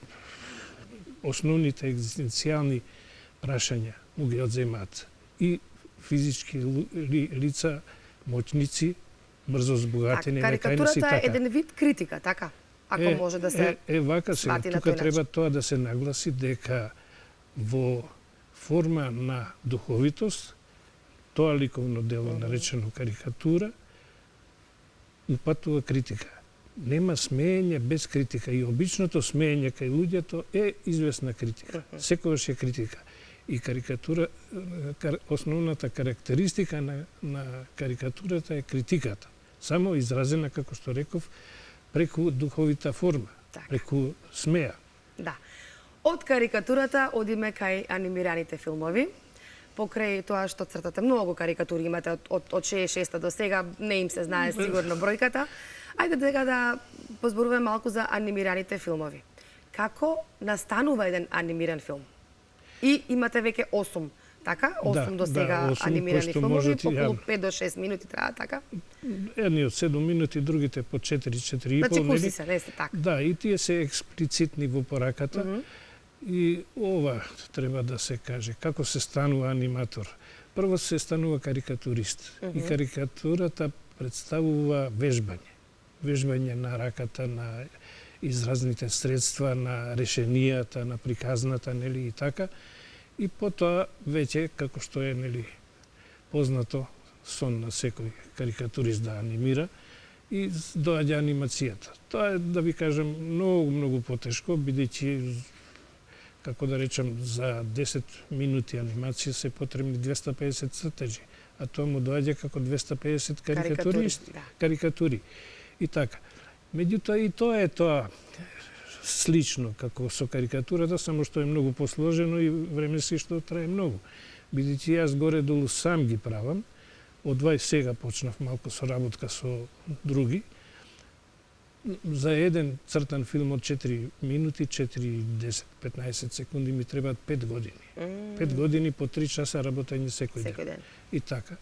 основните екзистенцијални прашања му ги одземаат. И физички лица, моćници, брзо збогатени, карикатурата е еден вид критика, така? Ако може да се вака сега, тука треба тоа да се нагласи дека во форма на духовитост, тоа ликовно дело наречено карикатура, упатува критика. Нема смеење без критика и обичното смеење кај луѓето е известна критика. Секогаш е критика. И карикатура, основната карактеристика на карикатурата е критиката. Само изразена, како што реков, преку духовита форма, преку смеја. Да. Од карикатурата одиме кај анимираните филмови. Покрај тоа што цртате многу карикатури имате од 66-та до сега, не им се знае сигурно бројката. Ајде дека да позборуваме малку за анимираните филмови. Како настанува еден анимиран филм? И имате веќе 8, така? 8 до сега 8, анимирани филмови, околу 5 до 6 минути траа, така? Едни од 7 минути, другите по 4-4,5. Значи куси се, не сте така. Да, и тие се експлицитни во пораката. И ова треба да се каже, како се станува аниматор. Прво се станува карикатурист. И карикатурата представува вежбање. Вежбање на раката, на изразните средства, на решенијата, на приказната, нели, и така. И потоа веќе, како што е, нели, познато, сон на секој карикатурист да анимира, и доаѓа анимацијата. Тоа е, да ви кажем, многу потешко, бидејќи, како да речем, за 10 минути анимација се потребни 250 цртежи, а тоа му доаѓа како 250 карикатури. И така. Меѓутоа и тоа е тоа слично како со карикатурата, само што е многу посложено и временски што трае многу. Бидејќи јас горе-долу сам ги правам, од 20 сега почнав малку со работка со други. За еден цртан филм од 4 минути, 4-10-15 секунди ми требаат 5 години. 5 години по 3 часа работење секој ден. И така.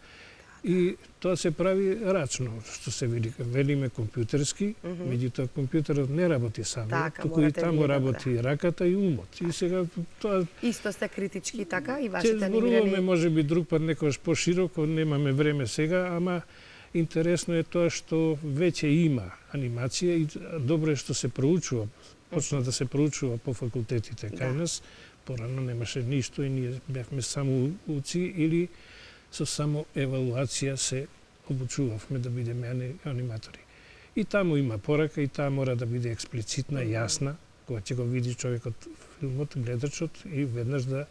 И тоа се прави рачно, што се велиме компјутерски, меѓутоа компјутерот не работи само, туку и таму работи раката и умот. И сега тоа исто сте критички, така, и вашите анимирани. Ќе зборуваме можеби друг пат некогаш пошироко, немаме време сега, ама интересно е тоа што веќе има анимација и добро е што се проучува. Почна да се проучува по факултетите кај нас. Порано немаше ништо и ние бевме само уци или со само евалуација се обучувавме да бидеме аниматори. И таму има порака и таа мора да биде експлицитна, јасна, кога ќе го види човекот филмот, гледачот и веднаш да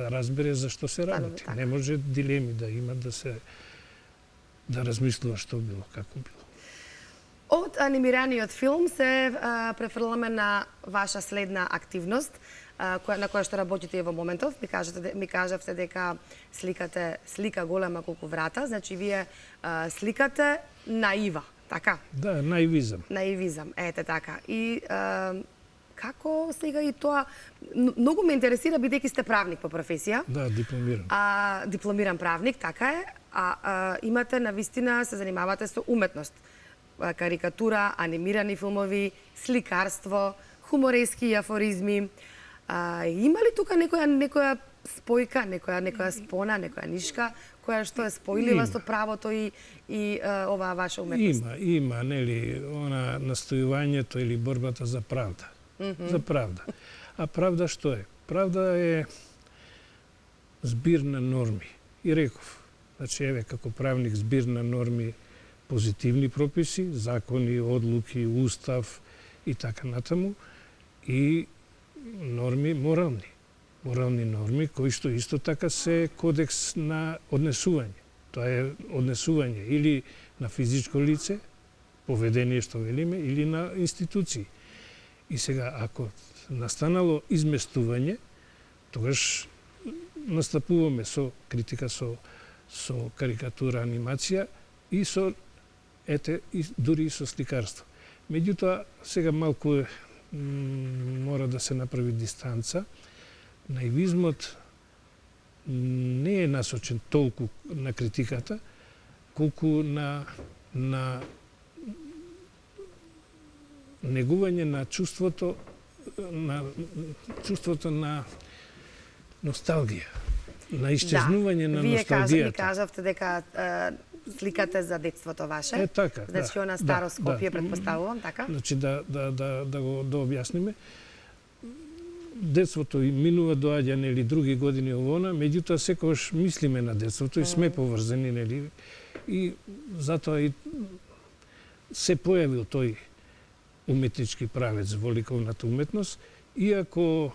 разбере за што се работи. Не може дилеми да има да размислува што било, како било. Од анимираниот филм се префрламе на ваша следна активност, на која што работите и во моментов. Ми кажавте дека сликате слика голема колку врата, значи вие сликате наива, така? Да, наивизам. Наивизам, ете така. И како сега и тоа, многу ме интересира бидејќи сте правник по професија. Да, дипломиран. Дипломиран правник, така е. Имате навистина се занимавате со уметност. Карикатура, анимирани филмови, сликарство, хуморески афоризми. Има ли тука некоја спојка, некоја спона, некоја нишка, која што е спојлива со правото и оваа ваша уметност? Има, нели, она настојувањето или борбата за правда. За правда. А правда што е? Правда е збир на норми. И реков, значи, еве, како правник, збир на норми позитивни прописи, закони, одлуки, устав и така натаму, и норми морални норми, кои што исто така се кодекс на однесување. Тоа е однесување или на физичко лице, поведение што велиме, или на институции. И сега, ако настанало изместување, тогаш настапуваме со критика, со карикатура, анимација и со, и дури и со сликарство. Меѓутоа, сега малку мора да се направи дистанца. Наивизмот не е насочен толку на критиката, колку на негување на чувството на носталгија, на исчезнување на носталгијата. Вие кажавте дека сликате за детството ваше. Е, така, значи, она старо Скопје, предпоставувам, така? Значи, да го објасниме. Детството и минува, доаѓа, нели, други години овона, меѓутоа секогаш мислиме на детството и сме поврзани, нели, и затоа и се појавил тој уметнички правец во ликовната уметност, иако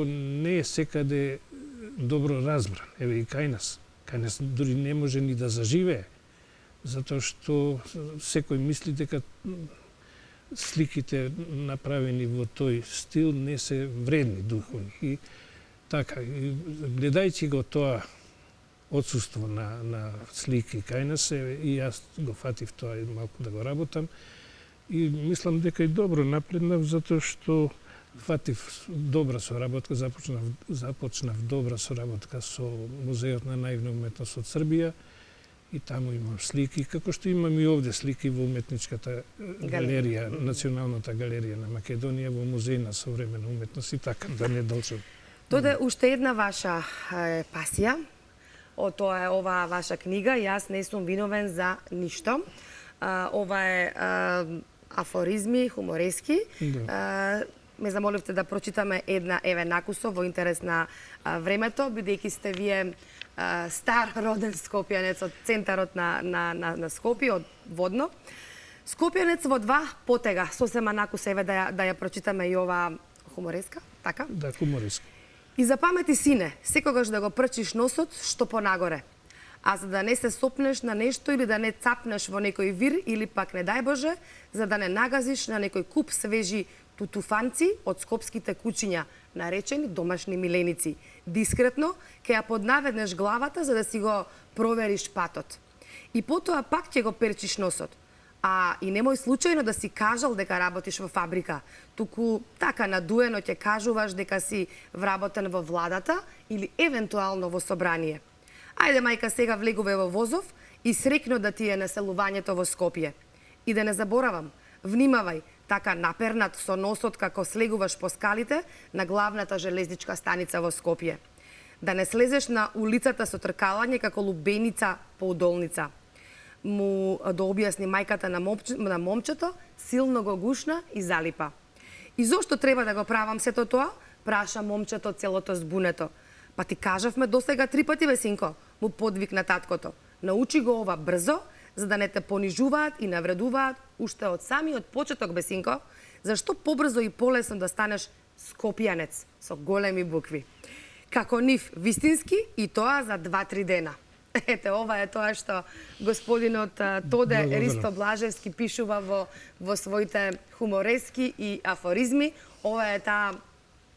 не е секаде добро разбран. Еве и кај нас. Кај нас дури не може ни да заживее, затоа што секој мисли дека сликите направени во тој стил не се вредни, духовни. И така, гледајќи го тоа отсуство на слики кај нас, и јас го фатив тоа и малку да го работам, и мислам дека и добро напреднав, затоа што фатив добра соработка, започнав добра соработка со Музејот на наивна уметност од Србија, и таму имам слики, како што имам и овде слики во уметничката галерија, Националната галерија на Македонија, во Музеј на современа уметност и така, да не должам. Доде уште една ваша пасија, тоа е оваа ваша книга, јас не сум виновен за ништо. Ова е афоризми, хуморески. Ме замоливте да прочитаме една еве накусо во интерес на времето, бидејќи сте вие стар роден скопјанец од центарот на Скопје, од Водно. Скопјанец во два потега, сосема накус еве да ја прочитаме и ова хумореска, така? Да, хумореска. И запамети, сине, секогаш да го прчиш носот што понагоре. А за да не се сопнеш на нешто или да не цапнеш во некој вир или пак не дај Боже, за да не нагазиш на некој куп свежи тутуфанци од скопските кучиња, наречени домашни миленици. Дискретно ќе ја поднаведнеш главата за да си го провериш патот. И потоа пак ќе го перчиш носот. А и немој случајно да си кажал дека работиш во фабрика, туку така надуено ќе кажуваш дека си вработен во владата или евентуално во собрание. Ајде, мајка, сега влегуве во возов и срекно да ти е населувањето во Скопје. И да не заборавам, внимавај, така напернат со носот како слегуваш по скалите на главната железничка станица во Скопје. Да не слезеш на улицата со тркалање како лубеница по удолница. Му да објасни мајката на момчето, силно го гушна и залипа. И зошто треба да го правам сето тоа? Праша момчето целото збунето. Па ти кажавме досега 3 пати, бе, синко, му подвикна таткото. Научи го ова брзо, за да не те понижуваат и навредуваат уште од самиот почеток, бе, синко, зашто побрзо и полесно да станеш скопјанец со големи букви. Како нив вистински и тоа за 2-3 дена. Ете, ова е тоа што господинот Тоде Ристо Блажевски пишува во своите хуморески и афоризми. Ова е таа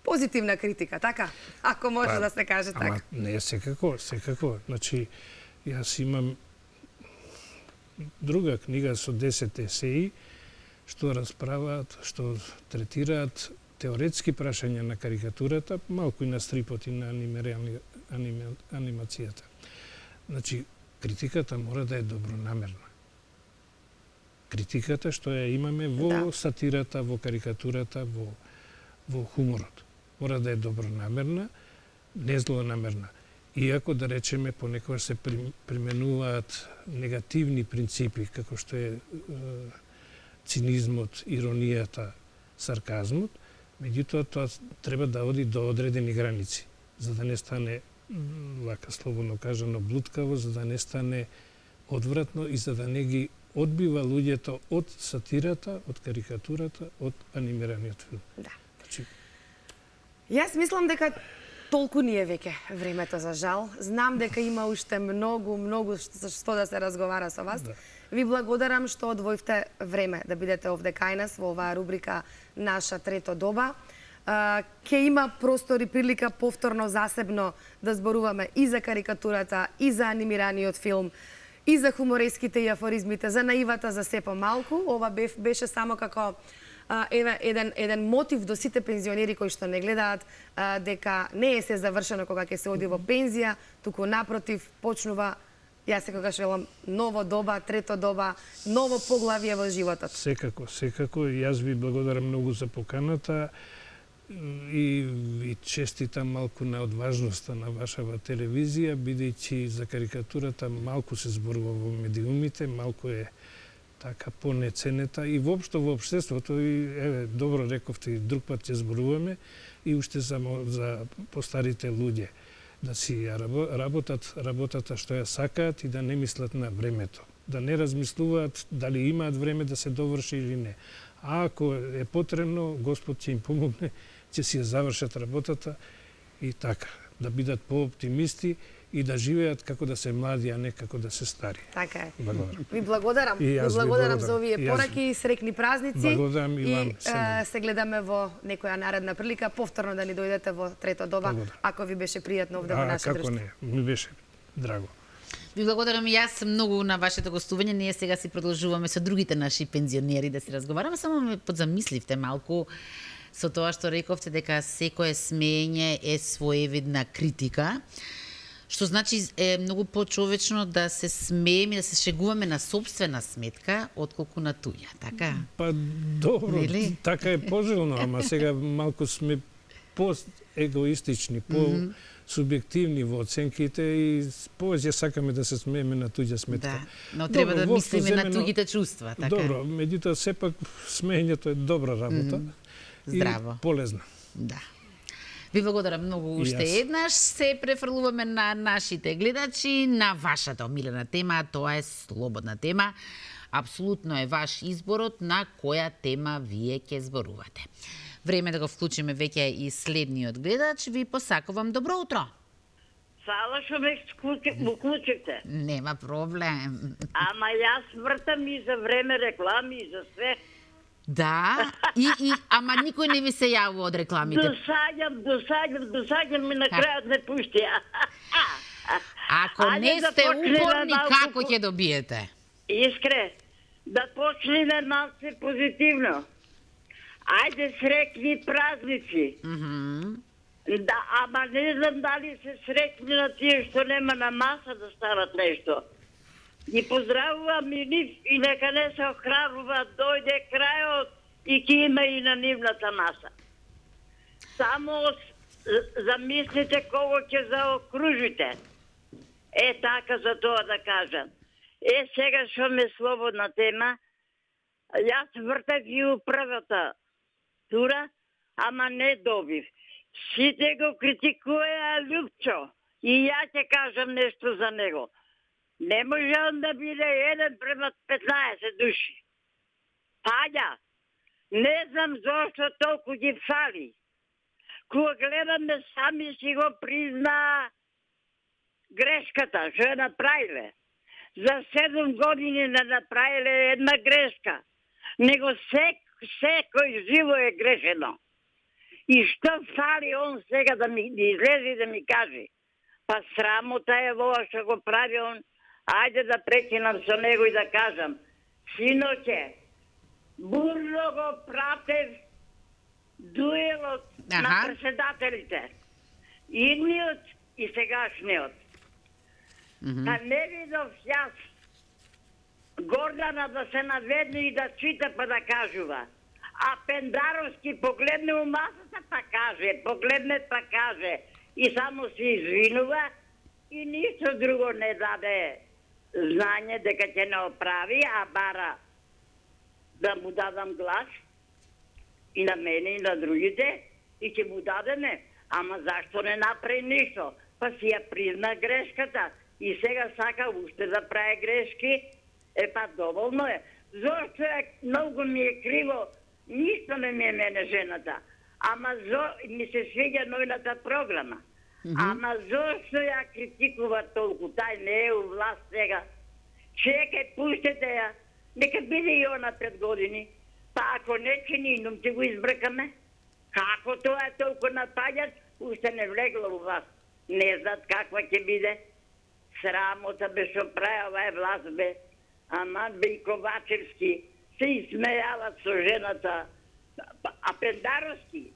позитивна критика, така? Ако може да се каже така. Ама не, секако. Значи, јас имам друга книга со 10 есеи што расправаат, што третираат теоретски прашања на карикатурата, малку и на стрипот и на анимацијата. Значи, критиката мора да е добронамерна. Критиката што ја имаме во сатирата, во карикатурата, во хуморот. Мора да е добронамерна, не злонамерна. Иако, да речеме, понекогаш се применуваат негативни принципи, како што е цинизмот, иронијата, сарказмот, меѓутоа тоа треба да оди до одредени граници, за да не стане, вака слободно кажано, блуткаво, за да не стане одвратно и за да не ги одбива луѓето од сатирата, од карикатурата, од анимираниот филм. Да. Значи, Јас мислам дека толку ни е веќе времето за жал. Знам дека има уште многу што да се разговара со вас. Да. Ви благодарам што одвоивте време да бидете овде кај нас во оваа рубрика Наша трето доба. Ке има простор и прилика повторно засебно да зборуваме и за карикатурата, и за анимираниот филм, и за хумореските и афоризмите, за наивата, за се помалку. Ова беше само како еден мотив до сите пензионери кои што не гледаат дека не е се завршено кога ќе се оди во пензија, туку напротив почнува, јас секогаш велам, ново доба, трето доба, ново поглавје во животот. Секако. Јас ви благодарам многу за поканата и ви честитам малку на одважноста на вашава телевизија, бидејќи за карикатурата малку се зборува во медиумите, малку е така понеценета и воопшто во општеството, и добро рековте, и друг пат ќе зборуваме, и уште само за постарите луѓе да си работат работата што ја сакаат и да не мислат на времето, да не размислуваат дали имаат време да се доврши или не. А ако е потребно, Господ ќе им помогне, ќе си ја завршат работата и така, да бидат пооптимисти и да живеат како да се млади, а не како да се стари. Така е. Благодарам. Ви благодарам. Ви благодарам за овие пораки, срекни празници. Благодарам и вам. Се гледаме во некоја наредна прилика, повторно да ни дојдете во трето доба, ако ви беше пријатно овде во наше друштво. Како не, ми беше драго. Ви благодарам и јас многу на вашето гостување. Ние сега си продолжуваме со другите наши пензионери да си разговараме. Само ме подзамисливте малку со тоа што рековте дека секое смеење е своевидна критика. Што значи е многу почовечно да се смееме, да се шегуваме на собствена сметка, отколку на туѓа, така? Па добро, така е пожелно, ама сега малку сме по-егоистични, по-субјективни во оценките и повеќе сакаме да се смееме на туѓа сметка. Да, но треба да мислиме на туѓите чувства, така? Добро, меѓутоа сепак смеењето е добра работа Здраво. И полезна. Да. Ви благодарам многу уште еднаш. Се префрлуваме на нашите гледачи, на вашата омилена тема, тоа е слободна тема. Апсолутно е ваш изборот на која тема вие ќе зборувате. Време да го вклучиме веќе и следниот гледач. Ви посакувам добро утро. Фала што ме вклучите. Нема проблем. Ама јас вртам и за време реклами и за све. Да, ама никој не ви се јавува од рекламите. Досаѓам и на крајот не пушти. Ако не сте упорни, како ќе добиете? Искре, да почнеме малце позитивно. Ајде срекни празници. Да, ама не знам дали се срекни на тие што нема на маса да стават нешто. Ги поздравувам и нив и нека не се охрабрува, дојде крајот и ќе има и на нивната маса. Само замислите кого ќе заокружите. Така за тоа да кажам. Сега што ме слободна тема, јас вртав и управата тура, ама не добив. Сите го критикуеа Лјупчо и ја ќе кажам нешто за него. Не може он да биде 1:15 души. Паѓа, не знам зошто толку ги фали. Кога гледаме, сами си го призна грешката, што ја направиле. За 7 години не направиле една грешка. Него секој живо е грешено. И што фали он сега да ми излезе и да ми каже? Па срамота е ова што го прави он. Ајде да прекинам со него и да кажам. Синоќе, бурно го пратев дуелот на председателите. Идниот и сегашниот. Па не видов јас Гордана да се наведне и да чита па да кажува. А Пендаровски погледне у масата па каже, погледне па каже. И само се извинува и ништо друго не даде знање дека ќе не оправи, а бара да му дадам глас и на мене и на другите и ќе му дадеме. Ама зашто не направи ништо? Па си ја призна грешката и сега сака уште да прави грешки. Па доволно е. Зошто е многу ми е криво, ништо не ми е мене жената. Ама ми се свиѓа новината програма. Ама зошто ја критикува толку? Тај не е у власт сега. Чекај, пуштете ја. Нека биде и она 5 години. Па ако не чини, нум ќе го избркаме. Како тоа е толку напаѓач, уште не влегла у власт. Не знаат каква ќе биде. Срамота бе шо прави оваа власт бе. Ама бе и Ковачевски се изсмејават со жената. А Пендаровски,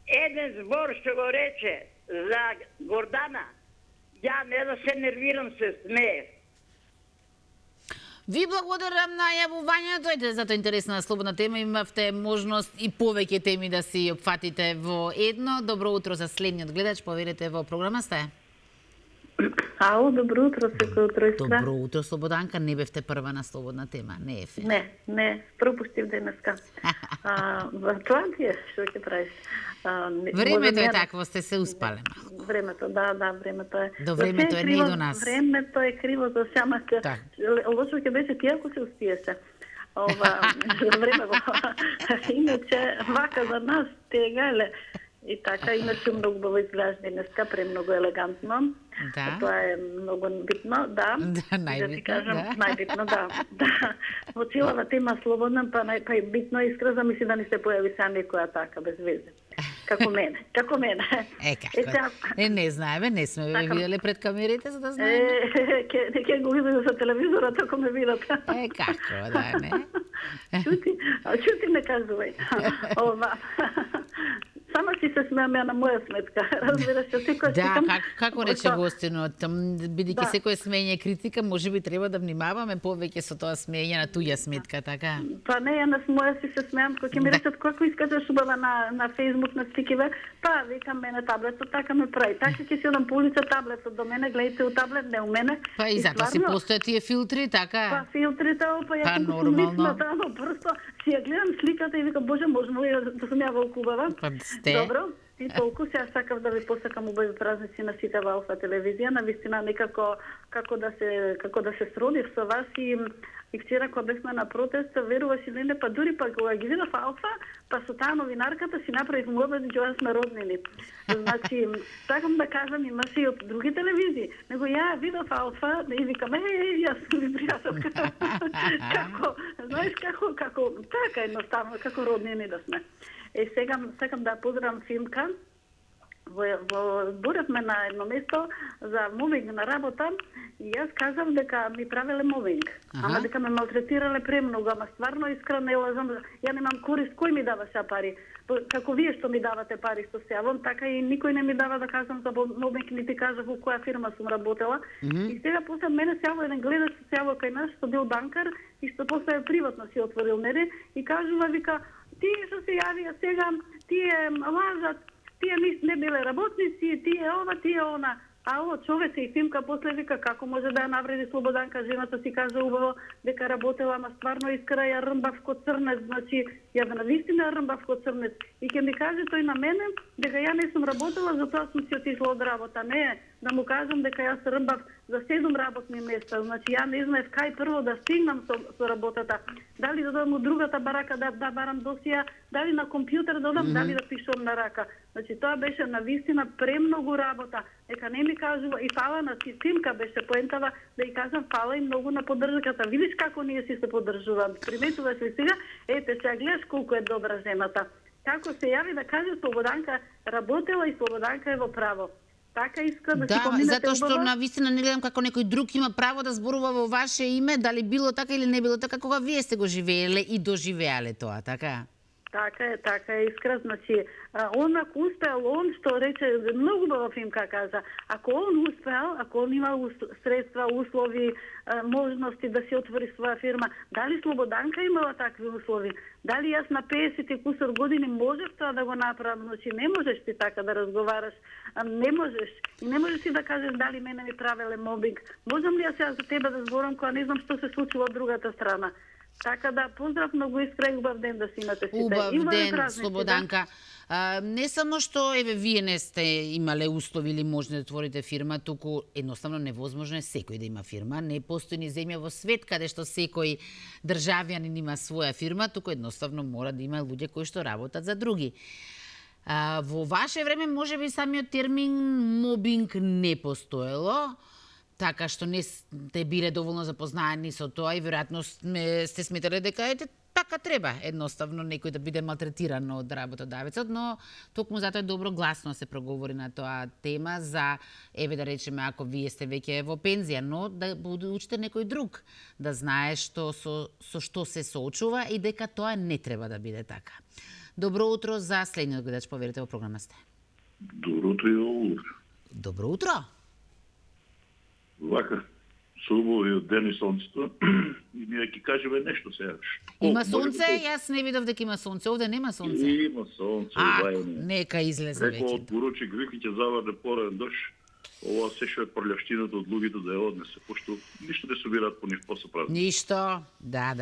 еден збор што го рече за Гордана, ја не да се нервирам, се смеев. Ви благодарам на јавувањето, ете зато интересна слободна тема, имавте можност и повеќе теми да си опфатите во едно. Добро утро за следниот гледач, поверете во програма сте. Ало, добро утро, секој утро искра. Добро утро, Слободанка, не бевте прва на слободна тема, не е фер. Не, пропуштив денеска. Тоа ти е, што ќе правиш? Времето е такво, сте се успале малку. Времето, да, времето е. До времето е не до нас. Времето е криво за самата. Лошо ќе беше ти ако се успиеше. Време иначе вака за нас тегале. И така, иначе многу баво изгледаш денеска, премногу елегантно. Да. Тоа е многу битно, да. Да, најбитно, најбитно, да. Во целава тема слободна, па битно искра, мисли да ни се појави са некоја така, без везе. Како мене. Како? Не знаеме, не сме ве виделе пред камерите, за да знаеме. Ке го виделе за телевизорот, ако ме видат. Како, да, не? Чути не кажувај. Само си се смеам ја на моја сметка. Разбираш, секој да, како рече гостинот, бидејќи секој смење критика, можеби треба да внимаваме повеќе со тоа смење на туја сметка, така? Па не, ја на моја си се смеам, кога ќе ми речат како искажеш убава на Facebook, на стикиве, па викам мене таблетот така ме прави. Така ќе си одам по улица таблетот до мене, гледате у таблет, не у мене. Па и затоа си постојат тие филтри, така? Па филтрите, ја сум нормално. Просто си ја гледам сликата и викам, боже, можно ли да сум ја волку убава? Добро, и толку сега сакав да ви посакам убави празници на сите во Алфа телевизија, навистина некако како да се сродив со вас и вчера кога бевме на протест, веруваш или не, па дури па кога ги видов Алфа, па со таа новинарката си направив муабет меѓу јас сме роднини. Значи, сакам да кажам, имаше и од други телевизии, него ја видов Алфа и викам, јас сум ви пријателка. Како, знаеш како, така едноставно, како роднини да сме. Сега сакам да поздравам Фимка. Зборевме на едно место за мовинг на работа и јас кажав дека ми правеле мовинг. Ама дека ме малтретирале премногу, ама стварно искрено не лажам. Ја немам корист, кој ми дава ша пари? Како вие што ми давате пари што се јавам, така и никој не ми дава да кажам за мовинг, нити кажав во која фирма сум работела. И сега после мене се јавува еден гледач, се јавува кај нас, што бил банкар и што после приватно си отворил мене и кажува, вика, тие што се јавија сега, тие лажат, тие не биле работници, тие ова, тие она. Ало, човече и Фимка после вика како може да ја навреди Слободанка, жената си каже убаво дека работела, ама стварно искра ја рмбав ко црнец, значи ја навистина рмбав ко црнец. И ќе ми каже тој на мене дека ја не сум работела, затоа сум си отишла од работа. Не, да му кажам дека јас рмбав за 7 работни места, значи ја не знаев кај прво да стигнам со работата. Дали да додам у другата барака да барам досија, дали на компјутер да додам, дали да пишувам на рака. Значи тоа беше навистина премногу работа. Дека не ми кажува и фала на Фимка беше поентава да ја кажам фала и многу на поддршката. Видиш како ние си се поддржуваме. Приметуваш ли сега? Ете, сега гледаш колку е добра жената. Како се јави да каже Слободанка работела и Слободанка е во право. Така иска да си поминете затоа што навистина не гледам како некој друг има право да зборува во ваше име, дали било така или не било така, кога вие сте го живееле и доживеале тоа, така? Така е искра, значи, он ако успеал, он што рече, многу баба Фимка кажа, ако он успеал, ако он имал средства, услови, можности да се отвори своја фирма, дали Слободанка имала такви услови? Дали јас на 50 и кусор години можев тоа да го направам? Значи, не можеш ти така да разговараш, не можеш. И не можеш ти да кажеш дали мене ми правеле мобинг. Можам ли јас сега за тебе да зборам кога не знам што се случило од другата страна? Така да, поздрав многу искрен, убав ден да си имате сите. Убав Убави ден, празници, Слободанка. Не само што еве вие не сте имале услови или може да отворите фирма, туку едноставно невозможно е секој да има фирма. Не постои ни земја во свет каде што секој државјанин има своја фирма, туку едноставно мора да има луѓе кои што работат за други. Во ваше време можеби самиот термин мобинг не постоело, така што не сте биле доволно запознаени со тоа и веројатно сте сметале дека така треба едноставно некој да биде малтретиран од работодавецот, но токму затоа е добро гласно се проговори на тоа тема за, еве да речеме, ако вие сте веќе во пензија, но да учите некој друг, да знае со што се соочува и дека тоа не треба да биде така. Добро утро за следниот гледач, поверите, во програма сте. Добро утро и утро. Добро утро. Вака, со убавиот ден и сонцето, и ние ќе кажеме нешто сега. Има сонце? Јас не видов дека има сонце. Овде нема сонце. Има сонце, бајане. Нека излезе веќе. Некој од поручик вики ќе заврне порен дожд. Ова се што е прљавштината од луѓето да ја однесе, пошто ништо не собираат по нив посо празни. Ништо, да.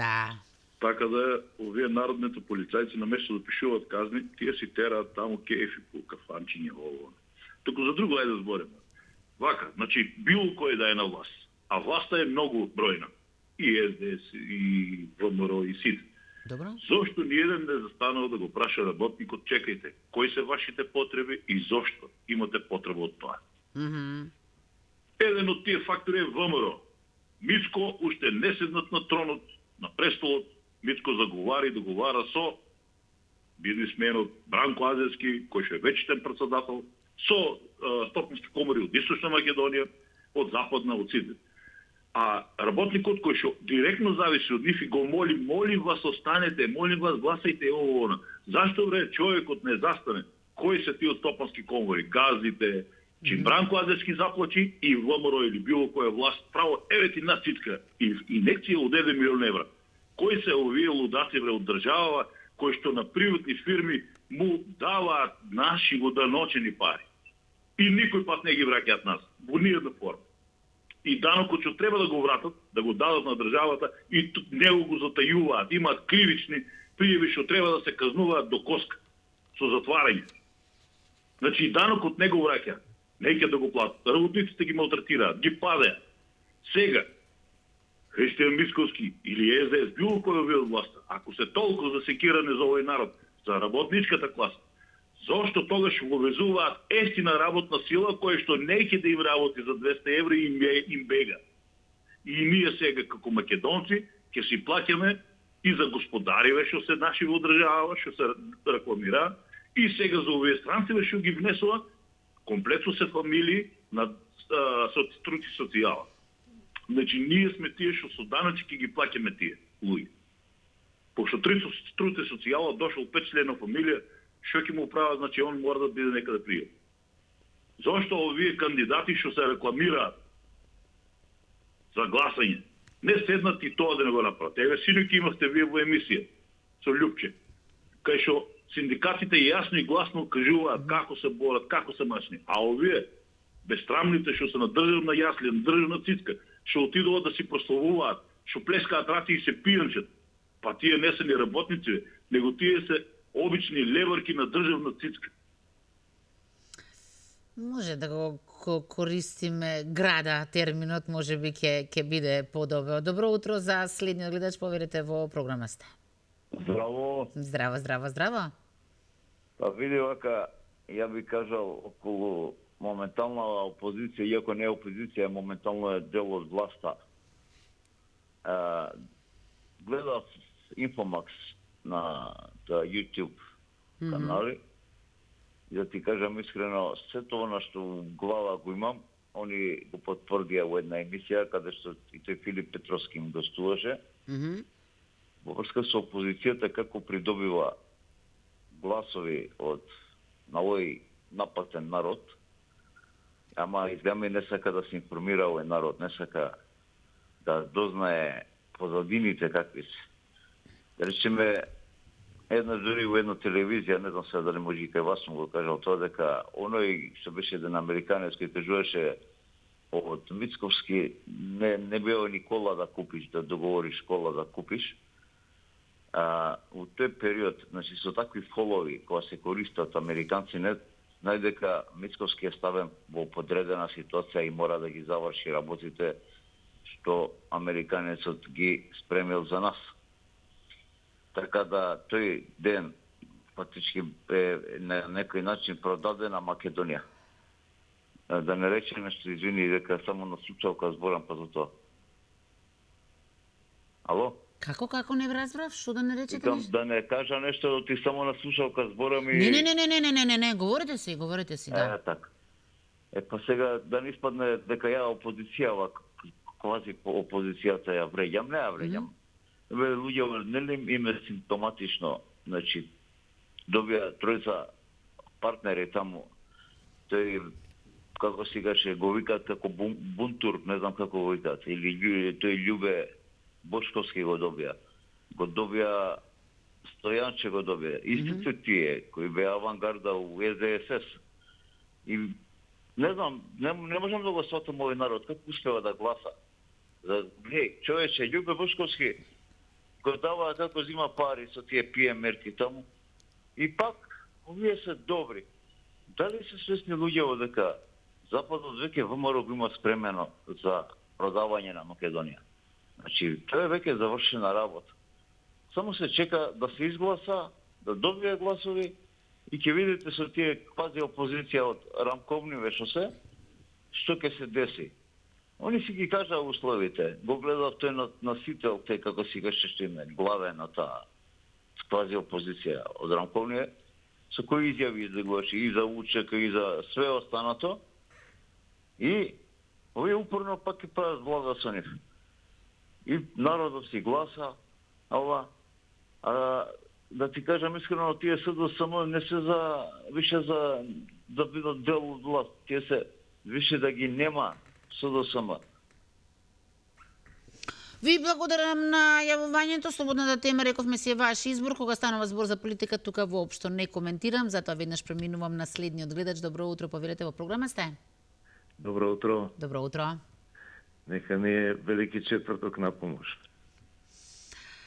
Така да, овие народните полицајци наместо да пишуваат казни, тие си тераат таму кефи по кафанчиња ово. Туку за друго ајде да збориме. Вака, значи, било кој да е на власт, а власта е многу бројна. И СДС, и ВМРО, и сите. Добро. Зошто ниеден не застанал да го праша работникот, чекајте, кои се вашите потреби и зошто имате потреба од тоа? Еден од тие фактори е ВМРО. Мицко уште не седнат на тронот, на престолот. Мицко заговара и договара со бизнисменот Бранко Азевски, кој што е вечитен председател, со стопански комори од Источна Македонија, од Западна, од сите. А работникот кој што директно зависи од нив и го молим вас останете, молим вас гласајте ово. Зашто вре човекот не застане? Кои се тие од стопански комори? Газите, чим Бранко Азевски заплачи и ВМРО или било која власт право еве ти на цитка и инекција од 1 милион евра. Кои се овие лудаци вре од држава кои што на приватни фирми му даваат наши водоночени пари. И никој пат не ги враќаат нас, во ниједна форма. И данокот што треба да го вратат, да го дадат на државата, и него го затајуваат, имаат кривични пријави што треба да се казнуваат до коска, со затварање. Значи и данокот не го враќаат, не ќе да го платат. Работниците ги малтретираат, ги падеат. Сега, Христијан Мицковски или СДС, било кој овие од власта, ако се толку засекиране за овој народ, за работничката класа, зошто тогаш го везуваат ефтина работна сила која што не ќе да им работи за 200 евро и им бега. И ние сега како македонци ќе си плаќаме и за господариве што се наши во држава, што се рекламира, и сега за овие странци што ги внесува комплетно се фамилии на трути социјала. Значи, ние сме тие што со данъчки ги плаќаме тие луѓе. Пошто трути социјала дошол 5-члена фамилија, што ќе му прават, значи он мора да биде некаде пријат. Зошто овие кандидати што се рекламираат за гласање, не седнат и тоа да не го направат? Еве синоќ имавте вие во емисија со Љупче, кај што синдикатите јасно и гласно кажуваат како се борат, како се мачни, а овие безсрамните што се на државна јасли, на државна цицка, што отидуваат да си прославуваат, што плескаат раци и се пијанчат. Па тие не се ни работници, него тие се обични леварки на државна цицка. Може да го користиме града терминот, може би ќе биде подобро. Добро утро за следниот гледач, поверите во програма сте. Здраво. Здраво. Па види вака, ја би кажал околу моментална опозиција, иако не е опозиција, моментално е дел од власта. Гледав Инфомакс на YouTube канали, и да ти кажам искрено, се тоа на што в глава го имам, они го потврдија во една емисија, каде што и тој Филип Петровски им гостуваше, во врска со опозицијата како придобива гласови на овој напатен народ, ама изгледа не сака да се информира овој народ, не сака да дознае позадините какви се. Да речеме, една дури во една телевизија, не знам сега дали може и кај вас му го кажал тоа, дека оној што беше еден американец кој кажуваше од Мицковски, не беа ни кола да купиш, да договориш кола да купиш, у тој период, значи со такви фолови кога се користат американци, не најдека Мицковски е ставен во подредена ситуација и мора да ги заврши работите што американецот ги спремил за нас. Така да тој ден фактички е на некој начин продаден на Македонија. Да не рече нешто, извини, дека само на слушалка зборам па за тоа. Ало? Како не разбрав? Што да не речете Викам, нешто? да не кажа нешто, ти само на слушалка зборам и... Не, говорите си, да. Така. Па сега да не испадне дека ја опозиција, квази опозицијата ја вреѓам, не ја вреѓам. Луѓе, нели им е симптоматично, значи, добија тројца партнери таму, тој, како си гаше, го викаат како бунтур, не знам како го викаат, или тој Љубе Бошковски го добија Стојанче го добија, истите тие, кои беа авангарда у СДСС. И не знам, не можам да го сватам овој народ, како успева да гласа. Човече, Љубе Бошковски го дава како зима пари со тие ПМР-ки таму. И пак, овие се добри. Дали се свесни луѓе дека Западот веќе ВМРО го има спремено за продавање на Македонија? Значи, тоа е веќе завршена работа. Само се чека да се изгласа, да добие гласови и ќе видите со тие квази опозиција од рамковниве што ќе се деси. Они си ги кажа условите. Го гледав тој носител, тој како си гаше што име, главе на таа квази опозиција од рамковниве, со кои изјави излегуваше и за УЧК и за све останато. И овие упорно пак ќе прават влада со нив. И народот си гласа, да ти кажам искрено, тие СДСМ не се за више за да бидат дел од власт, тие се више да ги нема СДСМ. Ви благодарам на јавувањето. Слободната тема, рековме си, е ваш избор. Кога станува збор за политика, тука воопшто не коментирам, затоа веднаш преминувам на следниот гледач. Добро утро, повелете, во програма сте. Добро утро. Добро утро. Нека ни е велики четврток на помош.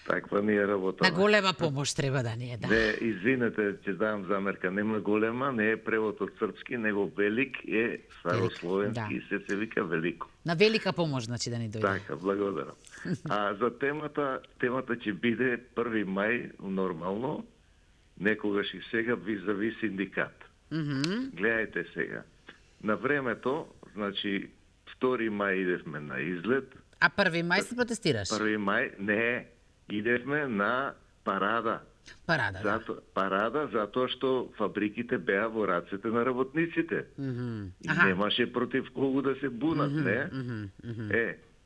Таква ни е работа. На голема помош треба да ни е, да. Не, извинете, ќе давам замерка. Нема голема, не е превод од српски, него велик е старословенски и се вика велико. На велика помош, значи да ни дојде. Така, благодарам. За темата ќе биде 1 мај нормално, некогаш и сега визави синдикат. Гледајте сега. На времето, значи 2 мај идевме на излет. А 1 мај се протестираш? 1 мај, не, идевме на парада. Парада, Парада, затоа што фабриките беа во рацете на работниците. И немаше против кого да се бунат, не?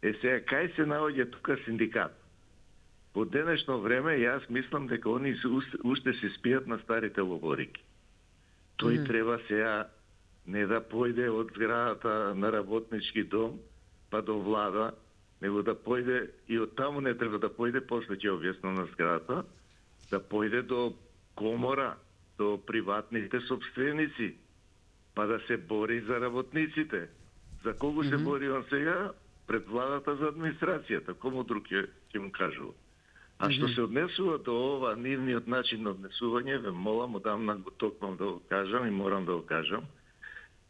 Сега, кај се наоѓа тука синдикат? По денешно време, јас мислам дека они уште се спијат на старите лоборики. Тој треба сега не да појде од зградата на работнички дом, па до влада, него да појде и од таму не треба да појде, после ќе објаснам на зградата, да појде до комора, до приватните собственици, па да се бори за работниците. За кого се бори он сега? Пред владата за администрацијата, кому друг ќе му кажува. А што се однесува до ова нивниот начин на однесување, ве молам, одамна го токмам да го кажам и морам да го кажам,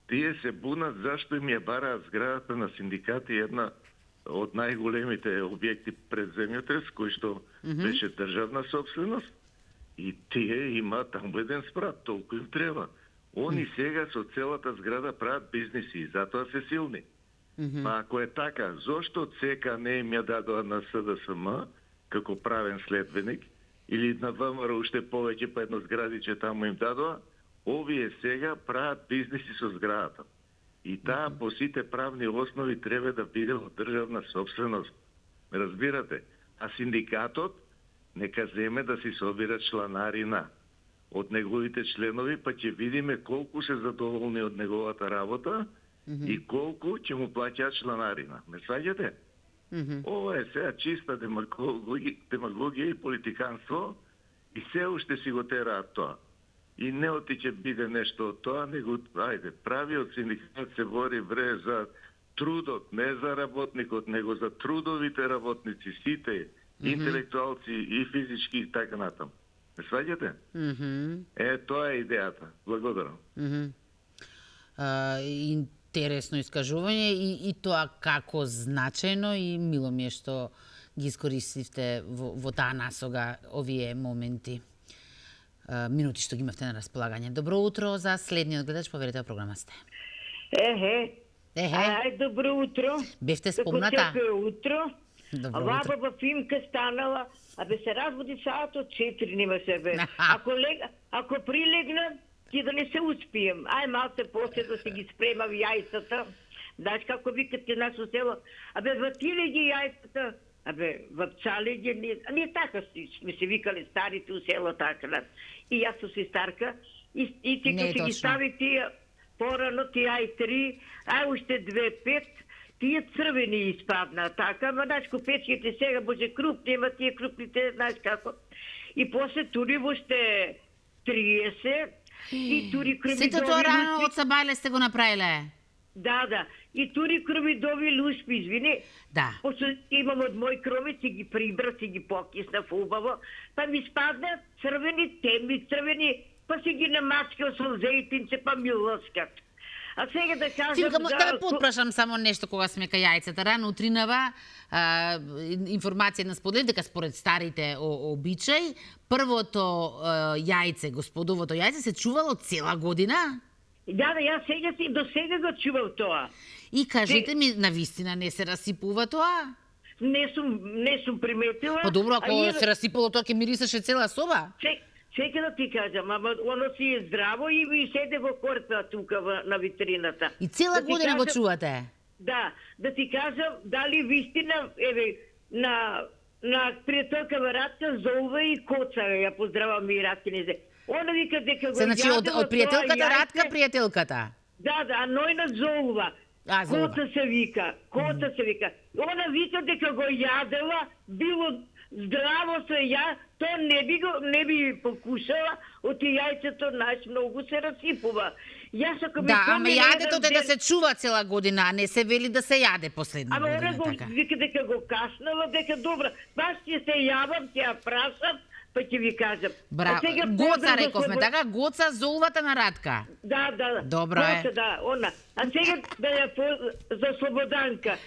тие се бунат зашто им ја бараат зградата на синдикати, една од најголемите објекти пред земјотрес, кој што беше државна собственост, и тие имаат таму еден спрат, толку им треба. Они сега со целата зграда прават бизниси и затоа се силни. Па ако е така, зошто ЦК не им ја дадоа на СДСМ како правен следбеник, или на ВМРО уште повеќе па едно зградиче таму им дадоа, овие сега прават бизниси со зградата. И таа по сите правни основи треба да биде од државна собственост. Разбирате? А синдикатот нека земе да си собира чланарина од неговите членови, па ќе видиме колку се задоволни од неговата работа и колку ќе му плаќаат чланарина. Ме сваѓате? Ова е сега чиста демагогија и политиканство и се уште си го тераат тоа. И не оти ќе биде нешто од тоа, него, правиот синдикат се бори вре за трудот, не за работникот, него за трудовите работници, сите, интелектуалци и физички и така натам. Не сваѓате? Тоа е идејата. Благодарам. Интересно искажување и тоа како значајно и мило ми е што ги искористивте во таа насога овие моменти. Минути што ги имавте на располагање. Добро утро за следниот гледач, поверете во програма сте. Ај, добро утро. Бевте спомната? Секој утро. Добро Ова утро. баба Фимка станала, се разводи саат од 4 нема себе. Ако прилегна, ќе да не се успием. Ај малце после да се ги спремав јајцата. Знаеш како викате нашо село? Ватиле ги јајцата. Вапцале ги, ние така сме се викали старите у село така. И јас сум си старка. И ти като си ги стави тия порано, тия ај 3, уште 2-5, тие црвени испадна, така, ама знаеш, купечките сега, боже, крупни, ама тие крупните, знаеш како. И после тури уште 30, и тури крумидови... Сето тоа рано од Сабајле сте го направиле? Да. И тури крумидови луспи, извини. Да. После имам од мој кромит, си ги прибра, си ги покисна убаво, па ми спадна црвени, темни црвени, па си ги намачкал со зејтинце, па ми лъскат. А сега да кажам... Фимка, да подпрашам само нешто кога сме кај јајцата. Рано утринава информација на споделив дека според старите обичај, првото јајце, господовото јајце, се чувало цела година? Да, јас сега си до сега го чувал тоа. И кажете ми, навистина не се расипува тоа? Не сум приметила. Па добро, ако се расипало тоа ќе мирисаше цела соба? Чека да ти кажам, ама оно си е здраво и ви седе во корпа тука на витрината. И цела година го чувате? Да, да ти кажам, дали вистина, на пријателка Радка зова и Коца, ја поздравам и Раткинизе. Она вика дека го значи од пријателката Радка пријателката? Да, а нојна зова. Коца се вика. Она вика дека го јадела, било здраво се ја, то не би покушала, од јајцето најс многу се расипува. Да, ама јадето да се чува цела година, а не се вели да се јаде последна година. Ама она го вика дека го каснала, дека добра, баш ќе се јавам, ќе ја прашам, па ќе ви кажам. Браво. Гоца рековме, така? Гоца золвата на Радка. Да. Добро е. Гоца, да, она. А сега да ја за Слободанка.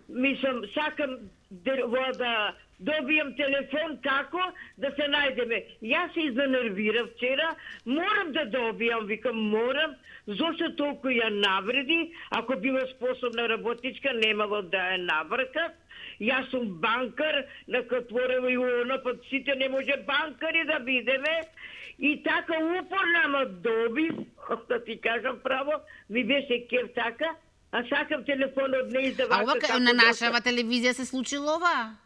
Мислам, сакам да добијам телефон како да се најдеме. Јас се изненервирав вчера, морам да добијам, викам морам, зошто толку ја навреди, ако била способна работничка, немало да ја наврка. Јас сум банкар, накатворево и оно, па сите не може банкари да бидеме. И така упорно, ама доби, да ти кажам право, ми беше кев така, а сакам телефон од неј да вака. А ова на нашава телевизија се случило ова?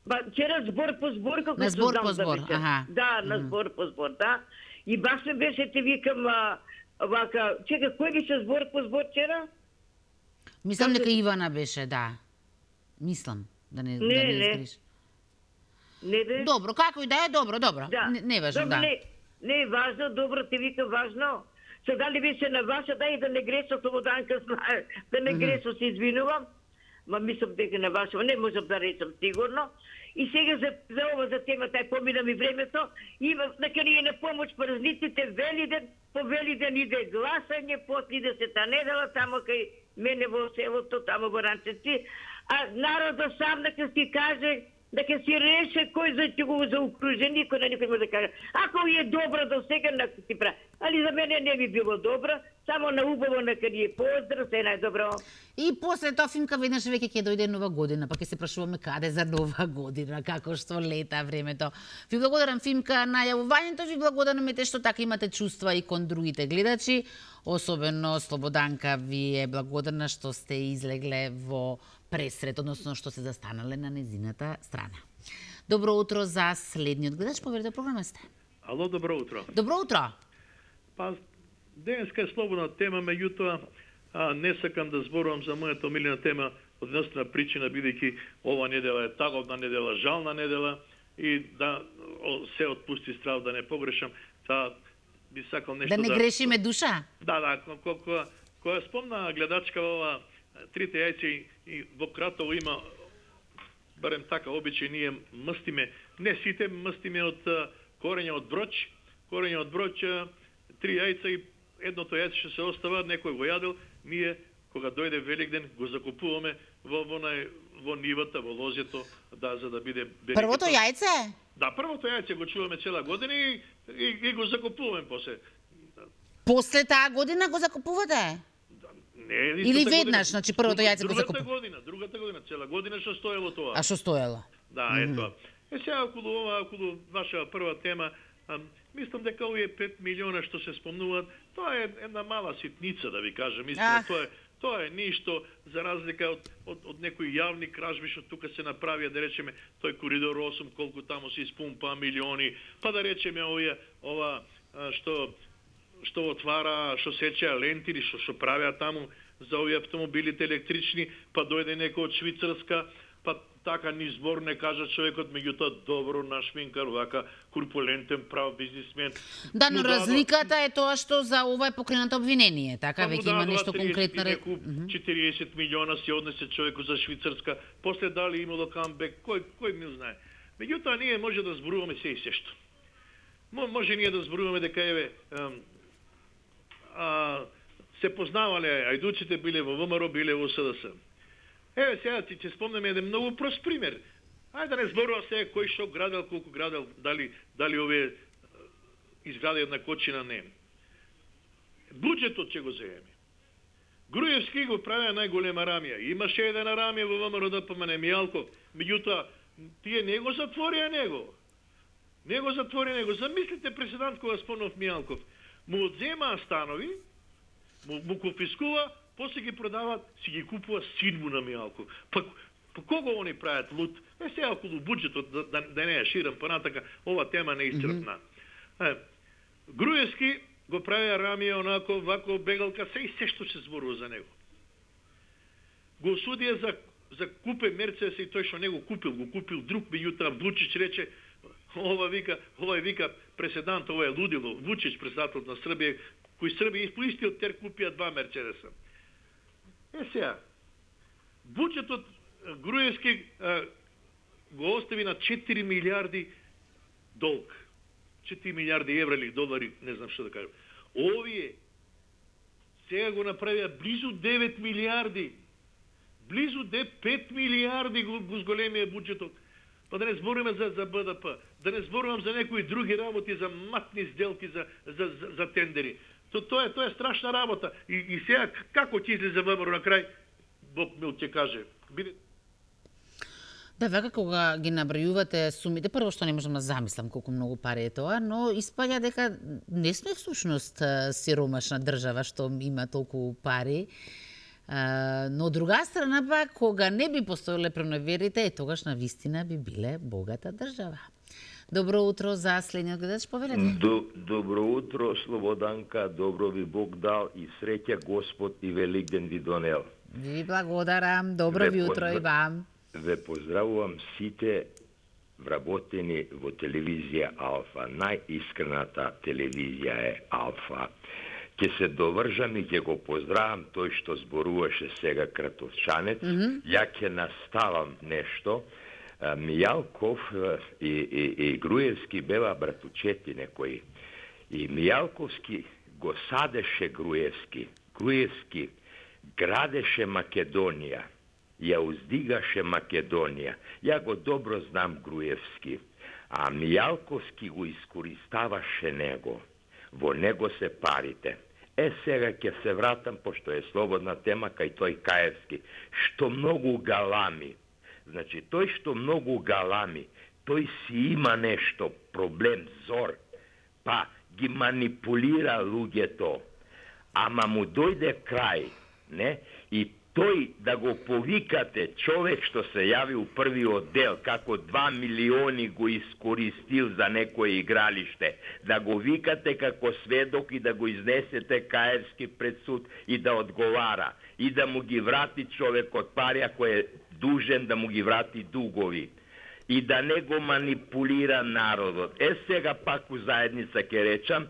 Вчера збор по збор, како на збор по збор, Да, на збор по збор, да. И баш ме беше, те викам, вака, чека, кој беше збор по збор вчера? Мислам дека Ивана беше, да. Мислам, да не изгриш. Не. Добро, како и да е, добро. Не важно, да. Не е важно, добро, те вика важно. Сега ли беше на ваша, да и да не грешам, Слободанка знае, да не грешам, се извинувам. Ма мислам дека на ваша, не можам да речам сигурно. И сега за ова, за темата, помина ми времето, има, дека ни е на помош празниците, Велиден, по Велиден иде гласање, после иде сета недела, тамо кај мене во селото, тамо во Ранчевци, а народот сам дека си каже, дека си реше кој за го заокружи, никој на никој може да каже. Ако е добро до сега, нека си прави. Али за мене не би било добро, само на убаво нека ни е поздрав, се најдобро. И после тоа, Фимка, веднаш веќе ќе дојде нова година, па ќе се прашуваме каде за нова година, како што лета времето. Ви благодарам, Фимка, на јавувањето, ви благодарам што така имате чувства и кон другите гледачи, особено Слободанка ви е благодарна што сте излегле во пресред, односно што се застанале на незината страна. Добро утро за следниот гледач, поверете програма сте. Ало, добро утро. Добро утро. Па, денеска е слободна тема, меѓутоа не сакам да зборувам за мојата омилена тема од едноставна причина, бидејќи ова недела е таговна недела, жална недела и да се отпусти страв да не погрешам, би сакал нешто да не грешиме душа. Да, која спомна гледачка ова трите јајци и во Кратово има барем така обичај ние мстиме, не сите мстиме од корења од броќ, три јајца и едното јајце што се остава, некој го јадел, ние кога дојде Великден го закупуваме во нивата, во лозето, да, за да биде берекето. Првото јајце? Да, првото јајце го чуваме цела година и го закупуваме после. После таа година го закупувате? Не, или веднаш, значи првото јајце го закупувате? Другата година, цела година што стоело тоа. А што стоело? Да, ето. Сега околу ваша прва тема, мислам дека овие 5 милиона што се спомнуваат, тоа е една мала ситница, да ви кажам. Мислам, тоа е ништо за разлика од некои јавни кражби што тука се направија, да речеме, тој коридор 8, колку таму се испумпа милиони, па да речеме ова што отвара, што сечеа ленти, што правеа таму за овие автомобилите електрични, па дојде некој од Швицарска, па така ни збор не кажа човекот, меѓутоа добро нашминкар, вака корпулентен прав бизнисмен. Да, но разликата е тоа што за ова е покренато обвинение, така веќе има нешто конкретно. 40 милиона си однесе човекот за Швицарска, после дали имало камбек, кој ми знае. Меѓутоа ние може да зборуваме се и сешто. Може ние да зборуваме дека еве се познавале ајдуците, биле во ВМРО, биле во СДС. Еве сега ќе спомнеме еден многу прост пример. Ајде да не зборувам сега кој што градел, колку градел, дали овие изгради една кочина, не. Буџетот ќе го земеме. Груевски го правеа најголема рамија. Имаше една рамија во ВМРО ДПМН Мијалков, меѓутоа тие не го затворија него. Не го затворија него. Замислите преседант кога спомнав Мијалков. Му одземаа станови, му конфискува, после ги продават, си ги купува син му на Мијалков. Па кого они прават лут? Сега околу буџетот, да не ја ширам понатака, ова тема не е исцрпна. Груевски го правија рамија онако, вако, бегалка, се што се зборува за него. Го осудија за купе Мерцедес и тој што не го купил друг, меѓутоа Вучич рече, ова вика преседант, ова е лудило, Вучич, председател на Србија, кој Србија по истиот тер купија 2 Мерцедеса. Сега, буџетот Груевски го остави на 4 милиарди долг. 4 милиарди евра или долари, не знам што да кажам. Овие сега го направија близу 9 милиарди. Близу 5 милиарди го зголемија буџетот. Па да не зборуваме за БДП, да не зборувам за некои други работи, за матни сделки, за тендери. Тоа е страшна работа. И сега како ќе излезе ВМРО на крај, Бог мил ќе каже. Да, вака кога ги набројувате сумите, прво што не можам да замислам колку многу пари е тоа, но испаѓа дека не сме всушност сиромашна држава што има толку пари. Но од друга страна пак, кога не би постоеле пронаверите, тогаш на вистина би биле богата држава. Добро утро за следниот гледач, повелете. Добро утро, Слободанка, добро ви Бог дал и среќа Господ и Великден ви донел. Ви благодарам, добро ви утро и вам. Ве поздравувам сите вработени во телевизија Алфа. Најискрената телевизија е Алфа. Ќе се довржам и ќе го поздравам тој што зборуваше сега Кратовчанец. Ја ќе наставам нешто. Мијалков и Груевски беа братучети некои. И Мијалковски го садеше Груевски. Груевски градеше Македонија. Ја уздигаше Македонија. Ја го добро знам Груевски. А Мијалковски го искориставаше него. Во него се парите. Сега ќе се вратам, пошто е слободна тема, кај тој Каевски. Што многу галами. Значи, тој што многу галами, тој си има нешто, проблем, зор, па ги манипулира луѓето. Ама му дојде крај, не? И тој да го повикате, човек што се јави у првиот дел, како 2 милиони го искористил за некое игралиште, да го викате како сведок и да го изнесете Каевски пред суд и да одговара, и да му ги врати човекот пари, ако е дужен да му ги врати дугови, и да не го манипулира народот. Сега пак у заедница ќе речам,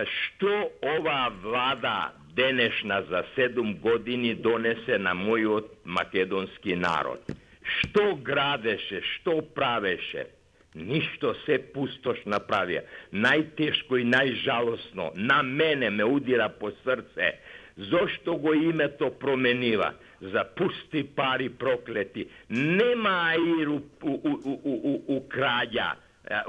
што оваа влада денешна за 7 години донесе на мојот македонски народ. Што градеше, што правеше, ништо, се пустош направија. Најтешко и најжалосно, на мене ме удира по срце, зошто го името променива. За пусти пари проклети. Нема аир у краѓа,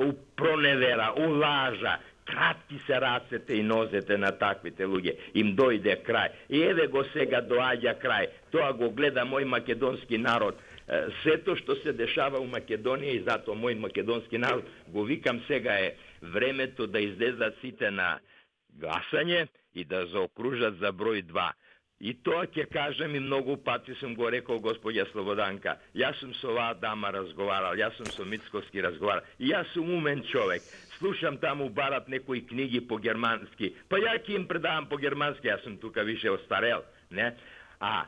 у проневера, у лажа. Кратки се рацете и нозете на таквите луѓе. Им дојде крај. И еве го сега доаѓа крај. Тоа го гледа мој македонски народ. Сето што се дешава у Македонија и затоа мој македонски народ го викам сега е времето да излезат сите на гласање и да заокружат за број 2. И тоа ќе кажем и многу пати сум го рекол господја Слободанка. Јас сум со оваа дама разговарал, јас сум со Мицковски разговарал. И јас сум умен човек. Слушам таму барат некои книги по германски. Па ја ќе им предавам по германски, јас сум тука више остарел, не? А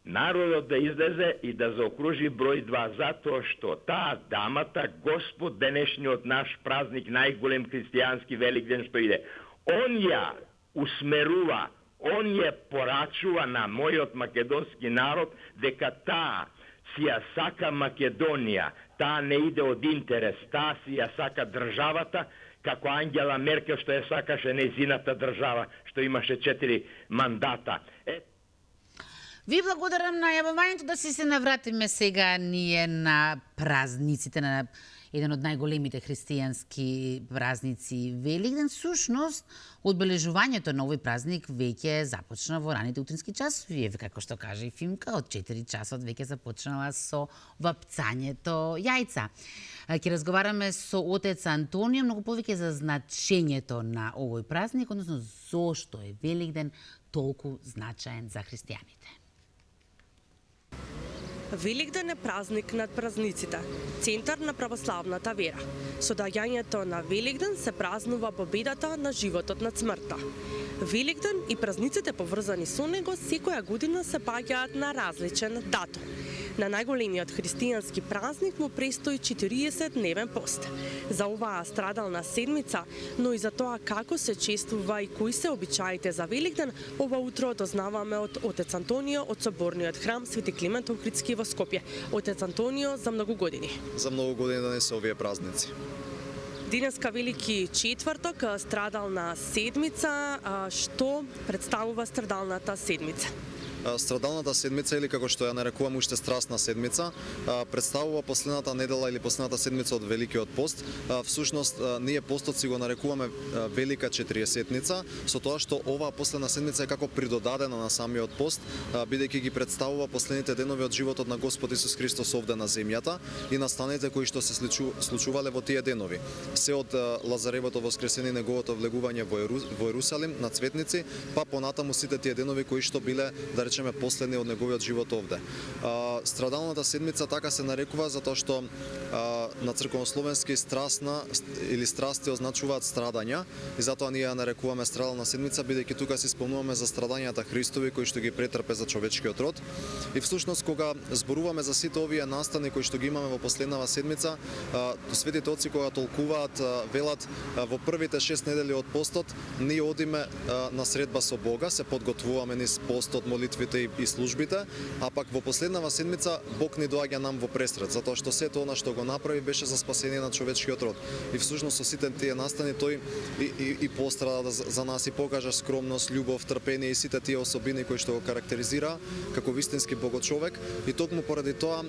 народот да излезе и да заокружи број 2, затоа што таа дамата, Господ денешниот наш празник, најголем христијански Великден што иде, он ја усмерува, он ја порачува на мојот македонски народ дека таа си ја сака Македонија, таа не иде од интерес, таа си ја сака државата, како Ангела Меркел што ја сакаше нејзината држава, што имаше 4 мандата. Ви благодарам на јавувањето, да се навратиме сега ние на празниците, на еден од најголемите христијански празници Великден. Сушност, одбележувањето на овој празник веќе започна во раните утрински часови. Еве како што каже и Фимка, од 4 часот веќе започнала со вапцањето јајца. Ќе разговараме со отец Антонио многу повеќе за значењето на овој празник, односно зошто е Великден толку значаен за христијаните. Великден е празник над празниците, центар на православната вера. Со доаѓањето на Великден се празнува победата на животот над смртта. Великден и празниците поврзани со него секоја година се паѓаат на различен датум. На најголемиот христијански празник му престои 40-дневен пост. За оваа страдална седмица, но и за тоа како се чествува и кои се обичаите за Великден, ова утро дознаваме од отец Антонио од соборниот храм Свети Климент Охридски во Скопје. Отец Антонио, за многу години. За многу години да не се овие празници. Денеска Велики четврток, страдална седмица. Што представува страдалната седмица? Страдалната седмица, или како што ја нарекувам уште страстна седмица, представува последната недела или последната седмица од Великиот пост. Всушност, ние постот си го нарекуваме Велика Четириесетница, со тоа што оваа последна седмица е како придодадена на самиот пост, бидејќи ги представува последните денови од животот на Господ Исус Христос овде на земјата и настаните кои што се случувале во тие денови. Се од Лазаревото воскресение, неговото влегување во Ерусалим на цветници, па понатаму сите тие денови кои што биле, да речеме, последни од неговиот живот овде. Страдалната седмица така се нарекува затоа што на црковнословенски страстна или страсти означуваат страдања и затоа ние ја нарекуваме страдална седмица, бидејќи тука се спомнуваме за страдањата Христови кои што ги претрпе за човечкиот род. И всушност кога зборуваме за сите овие настани кои што ги имаме во последнава седмица, светите отци кога толкуваат велат во првите 6 недели од постот ние одиме на средба со Бога, се подготвуваме низ постот, молитвите и службите, а пак во последнава седмица Бог ни доаѓа нам во пресред, затоа што сето она што го направи беше за спасение на човечкиот род. И всушност со сите тие настани тој и пострада за нас и покажа скромност, љубов, трпение и сите тие особини кои што го карактеризира како вистински богочовек и токму поради тоа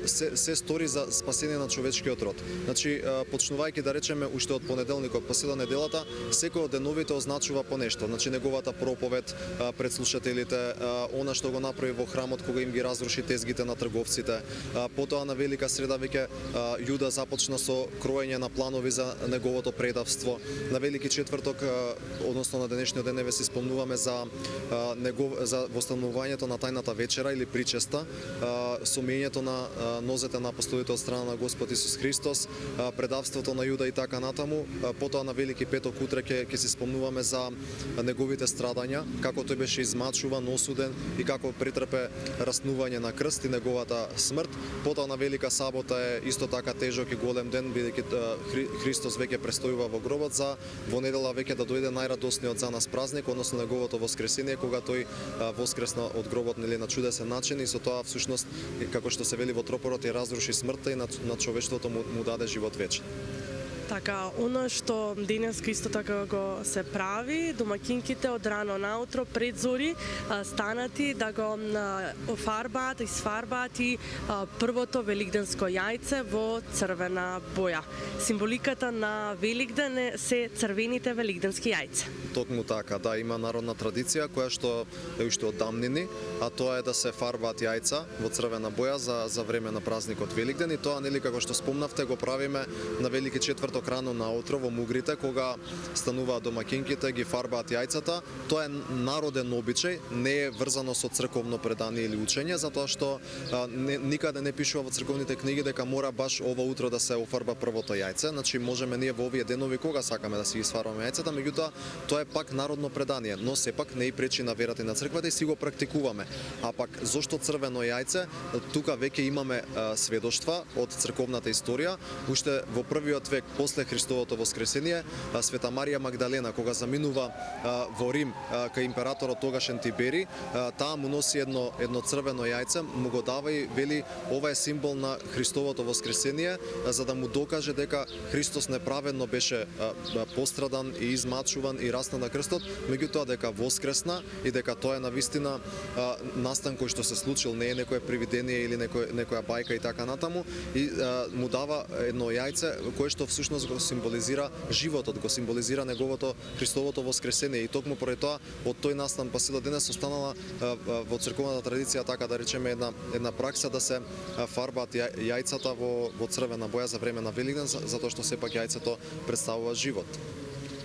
се стори за спасение на човечкиот род. Значи, почнувајќи да речеме уште од понеделникот па села неделата, секој од деновите означува по нешто. Значи неговата проповед пред слушателите, она што го направи во храмот кога им ги разруши тезгите на трговците. Потоа на Велика среда веќе Јуда започна со кроење на планови за неговото предавство. На Велики четврток, односно на денешниот ден, еве си спомнуваме за востановувањето на тајната вечера или причеста, сомењето на нозете на апостолите од страна на Господ Исус Христос, предавството на Јуда и така натаму. Потоа на Велики петок утре ќе си спомнуваме за неговите страдања, како тој беше измачуван, осуден и како претрпе раснување на крст и неговата смрт. Потоа на Велика сабота е исто така така тежок и голем ден, бидејќи Христос веќе престојува во гробот, за во недела веќе да дојде најрадосниот за нас празник, односно неговото воскресение, кога тој воскресна од гробот на чудесен начин и со тоа всушност, како што се вели во тропорот, ја разруши смртта и на човештвото му даде живот вечен. Така, оно што денес исто така го се прави, домакинките од рано наутро пред зори станати да го офарбаат, изфарбаат и првото великденско јајце во црвена боја. Символиката на Великден се црвените великденски јајца. Токму така, да, има народна традиција која што е уште од давнини, а тоа е да се фарбаат јајца во црвена боја за време на празникот Великден, и тоа нели како што спомнавте го правиме на Велики четврток рано наутро во мугрите, кога стануваат домакинките, ги фарбаат јајцата. Тоа е народен обичај, не е врзано со црковно предание или учење, затоа што никаде не пишува во црковните книги дека мора баш ова утро да се офарба првото јајце. Значи можеме ние во овие денови кога сакаме да си ги сфарбаме јајцата, меѓутоа тоа е пак народно предание, но сепак не и пречи на верата и на црквата и си го практикуваме. А пак зошто црвено јајце? Тука веќе имаме сведоштва од црковната историја. Уште во првиот век после Христовото воскресение, Света Марија Магдалена, кога заминува во Рим кај императорот тогашен Тибери, таа му носи едно црвено јајце, му го дава и вели ова е символ на Христовото воскресение, за да му докаже дека Христос неправедно беше пострадан и измачуван и расна на крстот, меѓутоа дека воскресна и дека тоа е навистина настан кој што се случил, не е некое привидение или некоја бајка и така натаму, и му дава едно јајце кое што всушност го символизира животот, го символизира неговото Христовото воскресение, и токму поради тоа од тој настан па се до денес останала во црковната традиција, така да речеме, една пракса да се фарбаат јајцата во црвена боја за време на Великден, затоа што сепак јајцето представува живот.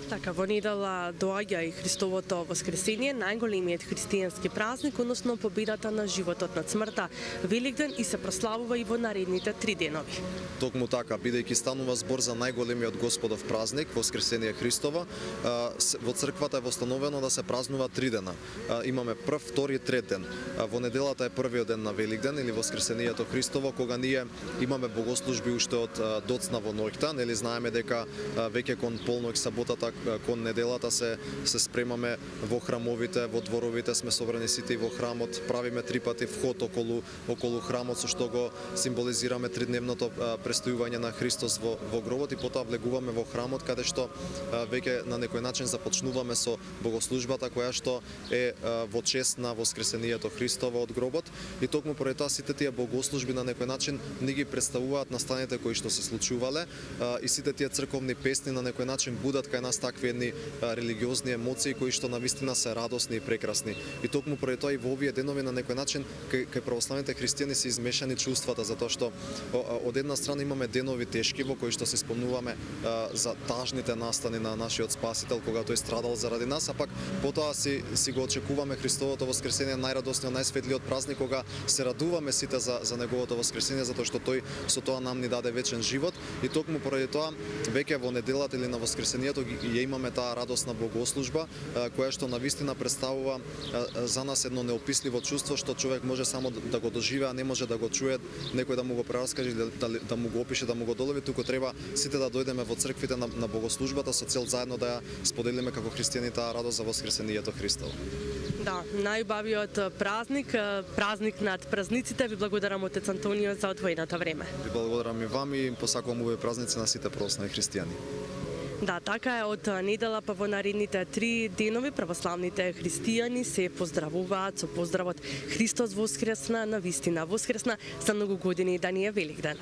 Така, во недела доаѓа и Христовото воскресение, најголемиот христијански празник, односно победата на животот над смртта, Великден, и се прославува и во наредните 3 денови. Токму така, бидејќи станува збор за најголемиот Господов празник, Воскресение Христово, во црквата е востановено да се празнува 3 дена. Имаме прв, втори и трет ден. Во неделата е првиот ден на Великден или Воскресението Христово, кога ние имаме богослужби уште од доцна во ноќта, нели знаеме дека веќе кон полноќ саботата, кон неделата се спремаме во храмовите, во дворовите сме собрани сите и во храмот, правиме 3 пати вход околу храмот, со што го символизираме тридневното престојување на Христос во гробот, и потоа влегуваме во храмот, каде што веќе на некој начин започнуваме со богослужбата која што е во чест на воскресението Христово од гробот, и токму поради тоа сите тие богослужби на некој начин ни ги представуваат настаните кои што се случувале, и сите тие црковни песни на некој начин будат кај нас такви едни религиозни емоции кои што навистина се радосни и прекрасни. И токму поради тоа и во овие денови на некој начин кај православните христијани се измешани чувствата, затоа што од една страна имаме денови тешки во кои што се спомнуваме за тажните настани на нашиот Спасител кога тој страдал заради нас, а пак потоа си го очекуваме Христовото воскресение, најрадосниот, најсветлиот празник, кога се радуваме сите за неговото воскресение, затоа што тој со тоа нам ни даде вечен живот, и токму поради тоа веќе во неделата или на воскресението ја имаме таа радосна богослужба која што навистина представува за нас едно неописливо чувство што човек може само да го доживее, а не може да го чуе некој да му го прераскаже, да му го опише, да му го долови, туку треба сите да дојдеме во црквите на богослужбата со цел заедно да ја споделиме како христијани таа радост за воскресението Христово. Да, најубавиот празник над празниците. Ви благодарам, отец Антонио, за одвоеното време. Ви благодарам и вам и посакувам убави празници на сите православни христијани. Да, така е, од недела па во наредните 3 денови православните христијани се поздравуваат со поздравот Христос воскресна, навистина воскресна, за многу години да ни е Великден.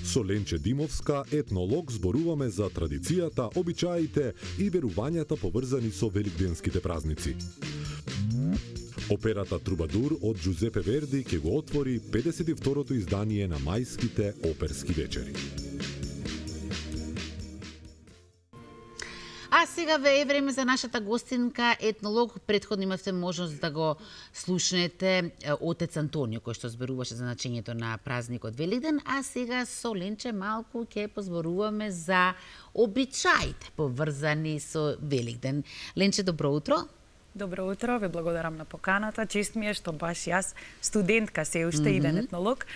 Со Ленче Димовска, етнолог, зборуваме за традицијата, обичаите и верувањата поврзани со великденските празници. Операта Трубадур од Джузепе Верди ќе го отвори 52-то издание на мајските оперски вечери. А сега е време за нашата гостинка, етнолог. Претходно имавте можност да го слушнете отец Антонио, кој што зборуваше за значењето на празникот Великден, а сега со Ленче малку ќе позборуваме за обичаите поврзани со Великден. Ленче, добро утро. Добро утро, ви благодарам на поканата. Чест ми е што баш јас, студентка се уште иден етнолог.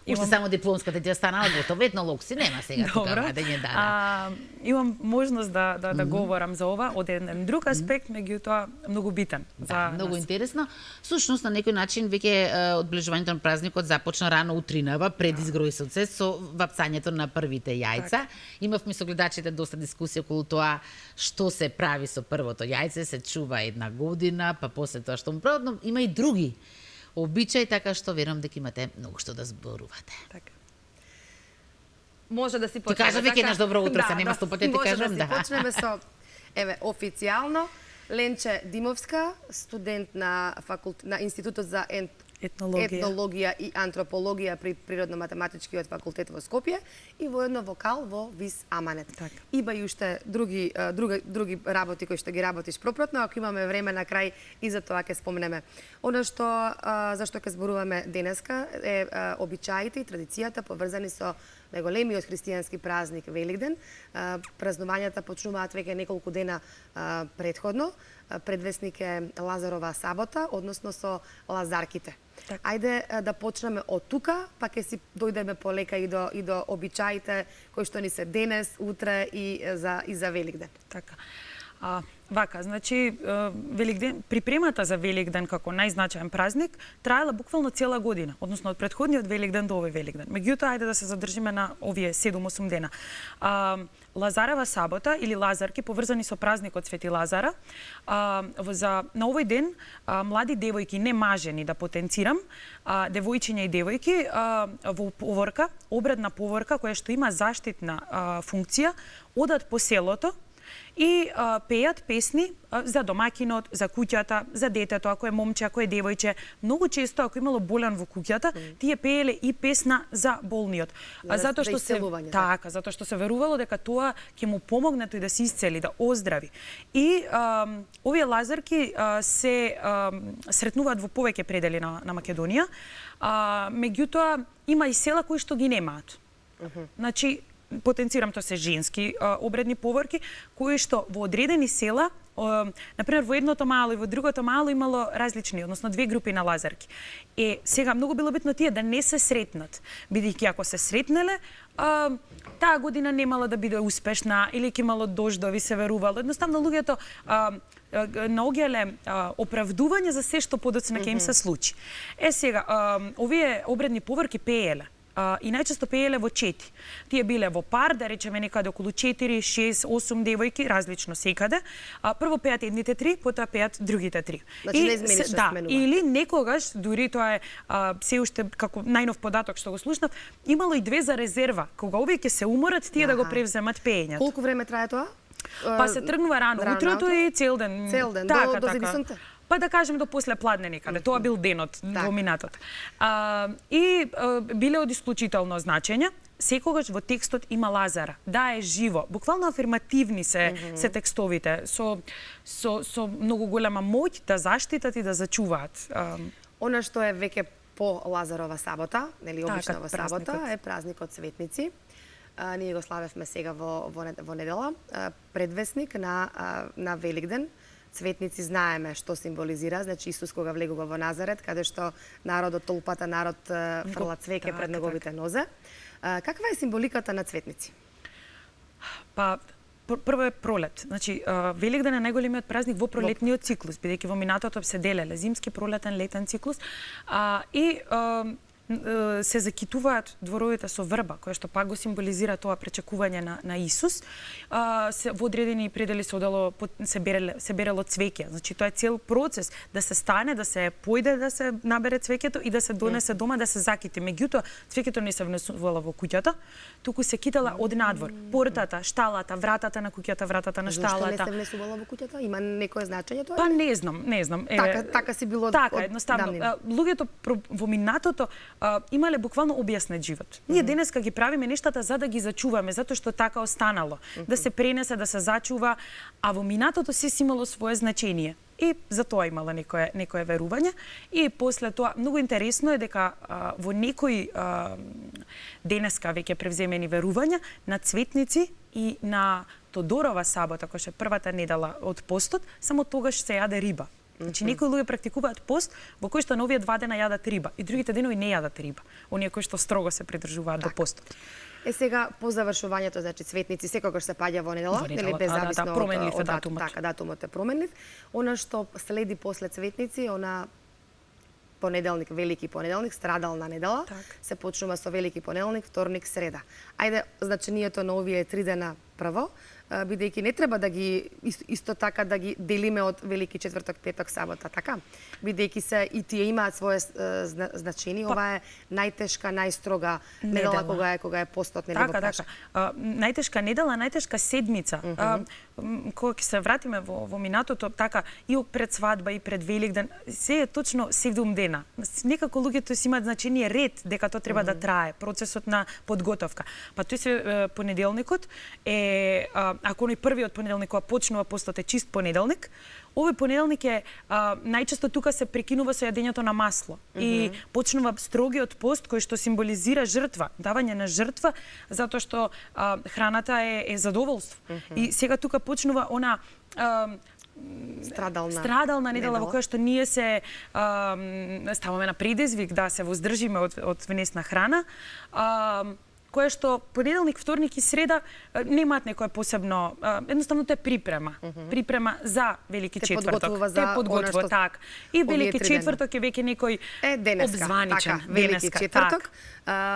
Уште само дипломската ти останала готов, етнолог си нема сега тука вадење дана. Имам можност да говорам за ова од еден друг аспект, меѓутоа многу битен за многу нас. интересно. Сушност на некој начин веќе одближувањето на празникот започна рано утринава пред изгројсоце со вапцањето на првите јајца. Имавме со гледачите доста дискусија околу тоа што се прави со првото јајце, се чува една година, па после тоа што му прават, но има и други обичаи, така што верувам дека имате многу што да зборувате. Така. Може да си Ти почнеме. кажа веќе наш добро утро, се нема 100 пати ти кажам, Може да си почнеме со официјално Ленче Димовска, студент на Институтот за етнологија и антропологија при Природно-математичкиот факултет во Скопје и воедно вокал во ВИС Аманет. Има и уште други работи кои што ги работиш пропратно, ако имаме време на крај и за тоа ќе спомнеме. Она што зашто ќе зборуваме денеска е обичаите и традицијата поврзани со најголемиот христијански празник Великден. Празнувањата почнуваат веќе неколку дена претходно. Предвесник е Лазарова сабота, односно со Лазарките. Ајде да почнеме од тука, па ќе си дојдеме полека и до обичаите кои што ни се денес, утре и за Великден. Така. Вака, значи, Великден, припремата за Великден како најзначаен празник траела буквално цела година, односно од претходниот Великден до овој Великден. Меѓутоа, ајде да се задржиме на овие 7-8 дена. Лазарова сабота или Лазарки, поврзани со празникот Свети Лазара, на овој ден млади девојки, не мажени да потенцирам, девојчиња и девојки во поворка, обредна поворка која што има заштитна функција, одат по селото и пеат песни за домакинот, за куќата, за детето, ако е момче, ако е девојче. Многу често, ако имало болен во куќата, тие пееле и песна за болниот. Затоа што се така, затоа што се верувало дека тоа ќе му помогне тој да се исцели, да оздрави. И овие лазарки се сретнуваат во повеќе предели на Македонија. Меѓутоа има и села кои што ги немаат. Значи, потенцирам, тоа се женски обредни поворки, кои што во одредени села, например во едното мало и во другото мало имало различни, односно две групи на лазарки. Сега многу било битно тие да не се сретнат, бидејќи ако се сретнеле, таа година немала да биде успешна или ќе имало дождови, се верувало. Едноставно луѓето наоѓале оправдување за се што подоцна ќе им се случи. Сега, овие обредни поворки пееле. И најчесто пееле во чети. Тие биле во пар, да речеме некаде околу 4, 6, 8 девојки, различно секаде. Прво пеат едните 3, потоа пеат другите 3. Значи неизменично сменува. Или некогаш, дури тоа е се уште како најнов податок што го слушнав, имало и 2 за резерва. Кога овие ќе се уморат, тие да го превземат пеењето. Колку време трае тоа? Па се тргнува рано утрото и цел ден. Цел ден, до зависунта? Па да кажем до после пладне некаде. Тоа бил денот во минатото. И биле од исклучително значење. Секогаш во текстот има Лазара. Да, е живо. Буквално афирмативни се текстовите. Со многу голема моќ да заштитат и да зачуваат. Она што е веќе по Лазарова сабота, нели обичнава сабота, е празникот Светници. Ние го славевме сега во недела. Предвесник на Великден. Светници знаеме што символизира, значи Исус кога влегува во Назарет, каде што народот, толпата народ фрла цвеќе пред неговите нозе. Каква е символиката на Цветници? Па, прво е пролет. Значи, Великден е најголемиот празник во пролетниот циклус, бидејќи во минатото се делеле зимски, пролетен, летен циклус. И се закитуваат дворовите со врба, која што пак го символизира тоа пречекување на Исус. Во одредени предели се берело цвеќе. Значи, тоа е цел процес да се стане, да се појде, да се набере цвеќето и да се донесе дома, да се закити. Меѓутоа, цвеќето не се внесувало во куќата, туку се китала од надвор. Портата, шталата, вратата на куќата, вратата на шталата. Зошто не се внесувало во куќата? Има некое значење тоа? Па не знам. Така си било така, едноставно. Луѓето во минатото имале буквално објаснет живот. Ние денеска ги правиме нештата за да ги зачуваме, затоа што така останало. Да се пренесе, да се зачува, а во минатото се имало свое значење. И за тоа имала некое верување. И после тоа, многу интересно е дека во некои денеска веќе превземени верувања на Цветници и на Тодорова сабота, која е првата недела од постот, само тогаш се јаде риба. Значи, некои луѓе практикуваат пост во кој што на овие 2 дена јадат риба и другите денови не јадат риба. Оние кои што строго се придржуваат до постот. Сега по завршувањето, значи цветници секогаш се паѓа во недела, нели без зависно променлив е датумот. Така, датумот е променлив. Она што следи после цветници, она понеделник, велики понеделник, страдална недела, се почнува со велики понеделник, вторник, среда. Ајде, значењето на овие 3 дена прво, бидејќи не треба да ги исто така да ги делиме од велики четврток, петок, сабота, така? Бидејќи се и тие имаат свое значење, ова е најтешка, најстрога недела кога е постот, нели го кажа. Најтешка недела, најтешка седмица. Кога ќе се вратиме во минатото, така и пред свадба и пред Великден, се е точно 7 дена. Некако луѓето си имаат значење ред дека тоа треба да трае, процесот на подготовка. Па тој се понеделникот е, ако оној првиот понеделник кога почнува постот е чист понеделник, овој понеделник е најчесто тука се прекинува со јадењето на масло и почнува строгиот пост кој што символизира жртва, давање на жртва, затоа што храната е задоволство. И сега тука почнува она страдална недела во која што ние се ставаме на предизвик да се воздржиме од внесна храна, која што понеделник, вторник и среда немаат некоја посебно, едноставно тоа е припрема. Припрема за велики четврток. Те подготвува, така. И велики четврток е веќе некој обзваничен. Велики четврток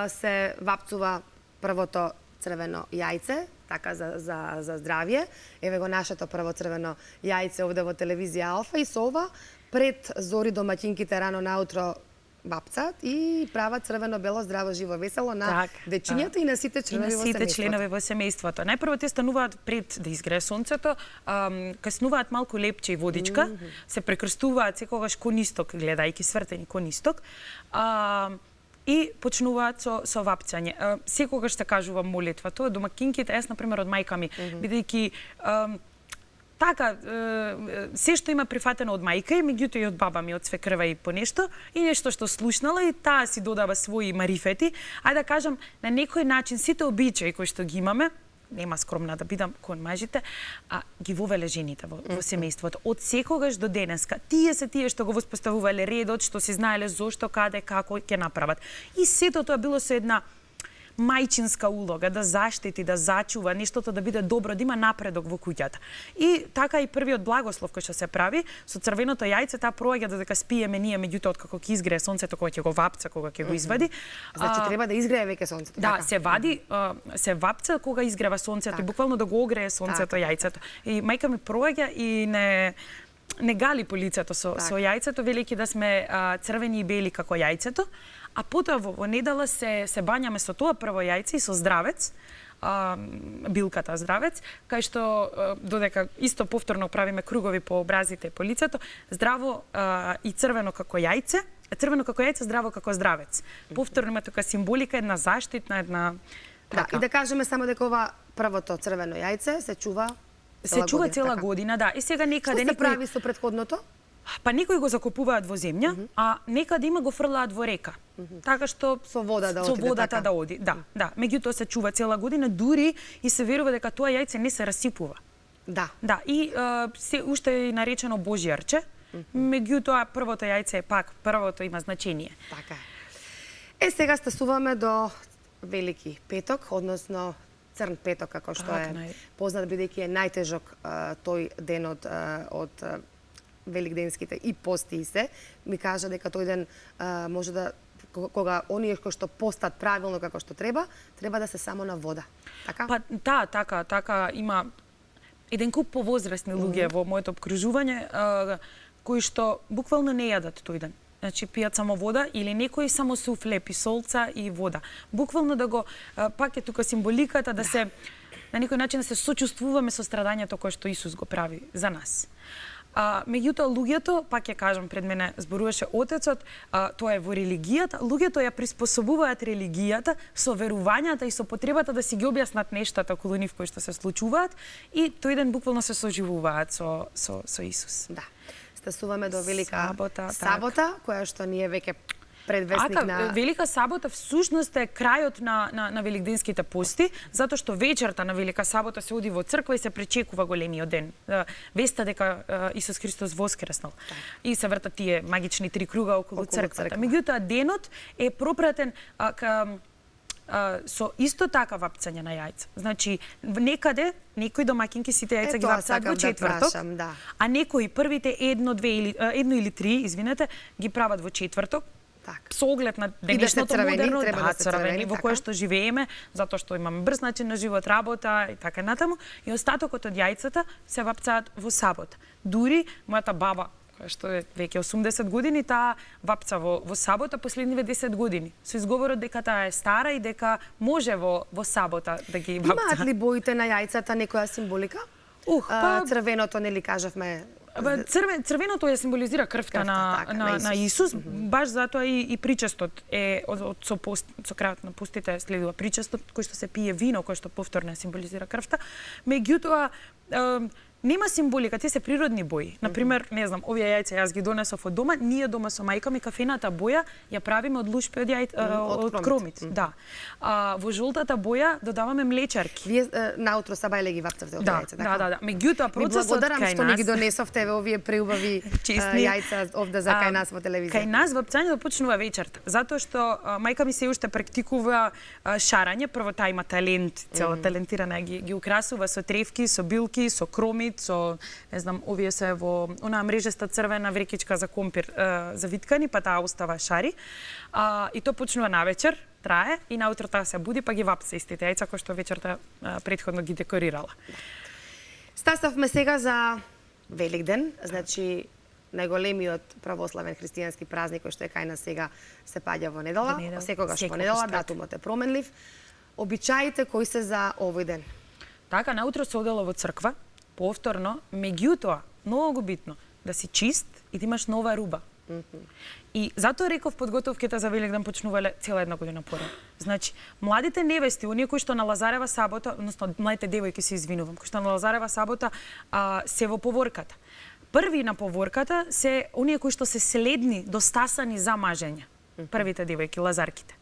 се вапцува првото црвено јајце, така за здравје. Еве го нашето прво црвено јајце овде во телевизија Алфа и со ова пред зори домаќинките рано наутро вапцат и прават црвено-бело, здраво, живо, весело на дечињата и на сите членови во семејството. Најпрво те стануваат пред да изгрее сонцето, каснуваат малку лепче и водичка, се прекрстуваат секогаш кон исток, гледајќи свртени кон исток, и почнуваат со вапцање. Секогаш се кажува молитва. Тоа домакинките, јас например од мајка ми, бидејќи така, се што има прифатено од мајка и меѓутоа и од баба ми, од свекрва и по нешто, и нешто што слушнала и таа си додава своји марифети, ајде да кажам, на некој начин сите обичаи кои што ги имаме, нема скромна да бидам кон мажите, ги вовеле жените во семејството. Од секогаш до денеска. Тие се тие што го воспоставувале редот, што се знаеле зошто, каде, како ќе направат. И сето тоа било со една мајчинска улога, да заштити, да зачува, нештото да биде добро, да има напредок во куќата. И така и првиот благослов кој што се прави, со црвеното јајце, таа проаѓа додека спиеме ние, меѓутоа откако ќе изгрее сонцето, кога ќе го вапца, кога ќе го извади. Значи треба да изгрее веќе сонцето. Да, се вади, се вапца кога изгрева сонцето и буквално да го огрее сонцето јајцето. И мајка ми проаѓа и не гали по лицето со јајцето, велики да сме црвени и бели како јајцето. А потоа во недела се бањаме со тоа прво јајце и со здравец, билката здравец, кај што додека исто повторно правиме кругови по образите и по лицето, здраво и црвено како јајце, здраво како здравец. Повторно има тука символика, една заштитна, една... Да, и да кажеме само дека ова првото црвено јајце се чува цела година, да. И сега некаде Што се прави со претходното? Па некои го закупуваат во земја, а некаде има го фрлаат во река. Така што со водата да оди. Да. Меѓутоа се чува цела година, дури и се верува дека тоа јајце не се расипува. Да. Да, и се уште е наречено божјарче. Меѓутоа првото јајце е пак првото има значење. Така е. Сега стасуваме до Велики петок, односно Црн петок, како што е познат, бидејќи е најтежок тој ден од великденските и пости и се, ми кажа дека тој ден може да, кога оние кои што постат правилно како што треба да се само на вода. Така? Па да, така има еден куп повозрасни луѓе во моето обкружување кои што буквално не јадат тој ден. Значи пијат само вода или некои само суф, лепи, солца и вода. Буквално да го пак е тука символиката да се на некој начин да се сочувствуваме со страдањето кое што Исус го прави за нас. Меѓутоа луѓето, пак ќе кажам, пред мене зборуваше отецот, тоа е во религијата, луѓето ја приспособуваат религијата со верувањата и со потребата да си ги објаснат нештата околу нив кои што се случуваат и тој ден буквално се соживуваат со Исус. Да. Стасуваме до Велика сабота, која што ние веќе предвестник на... Велика сабота всушност е крајот на великденските пости, затоа што вечерта на Велика сабота се оди во црква и се пречекува големиот ден. Веста дека Исус Христос воскреснал. И се вртат тие магични 3 круга околу црквата. Меѓутоа, денот е пропратен со исто така вапцање на јајца. Значи, некаде некои домаќинки сите јајца ги вапцаат во четврток, а некои првите едно или три, извинете, ги прават во четврток, со оглед на денешното модерно, црвени, во кое што живееме, затоа што имаме брз начин на живот, работа и така натаму, и остатокот од јајцата се вапцаат во сабота. Дури мојата баба, што е веќе 80 години, таа вапца во сабота последниве 10 години. Со изговорот дека таа е стара и дека може во сабота да ги вапца. Имаат ли боите на јајцата некоја символика? Црвеното, нели кажавме? Црвеното ја символизира крвта на Исус, баш затоа и причестот е со крајот на пустите следува причестот кој што се пие вино, кој што повторно символизира крвта. Меѓутоа нема символика, тие се природни бои. Например, не знам, овие јајца јас ги донесов од дома, ние дома со мајка ми кафената боја ја правиме од лушпи од кромит. Да. Во жолтата боја додаваме млечарки. Вие наутро сабајле ги вапцавте од јајца, така? Да. Меѓутоа процесот кај нас... Благодарам што ми ги донесовте овие преубави јајца овде за кај нас во телевизија. Кај нас вапцањето почнува вечерта, затоа што мајка ми се уште практикува шарање, прво таа има талент, цела талентирана ги украсува со тревки, со билки, со кромит, со, не знам, овие се во онаа мрежеста црвена врекичка за компир завиткани, па таа остава шари. И то почнува навечер, трае, и наутро таа се буди, па ги вапца истите јајца кои што вечерта претходно ги декорирала. Стасавме сега за Великден, значи најголемиот православен христијански празник кој што е кај нас сега се паѓа во недела, секогаш во недела, датумот е променлив. Обичаите кои се за овој ден? Така, наутро се одела во црква, повторно, меѓутоа, многу битно, да си чист и да имаш нова руба. И затоа реков подготовките за Великден почнувале цела една година порано. Значи, младите невести, оние кои што на Лазарева сабота, односно младите девојки се извинувам, кои што на Лазарева сабота се во поворката. Први на поворката се оние кои што се следни, достасани за мажење. Првите девојки, лазарките.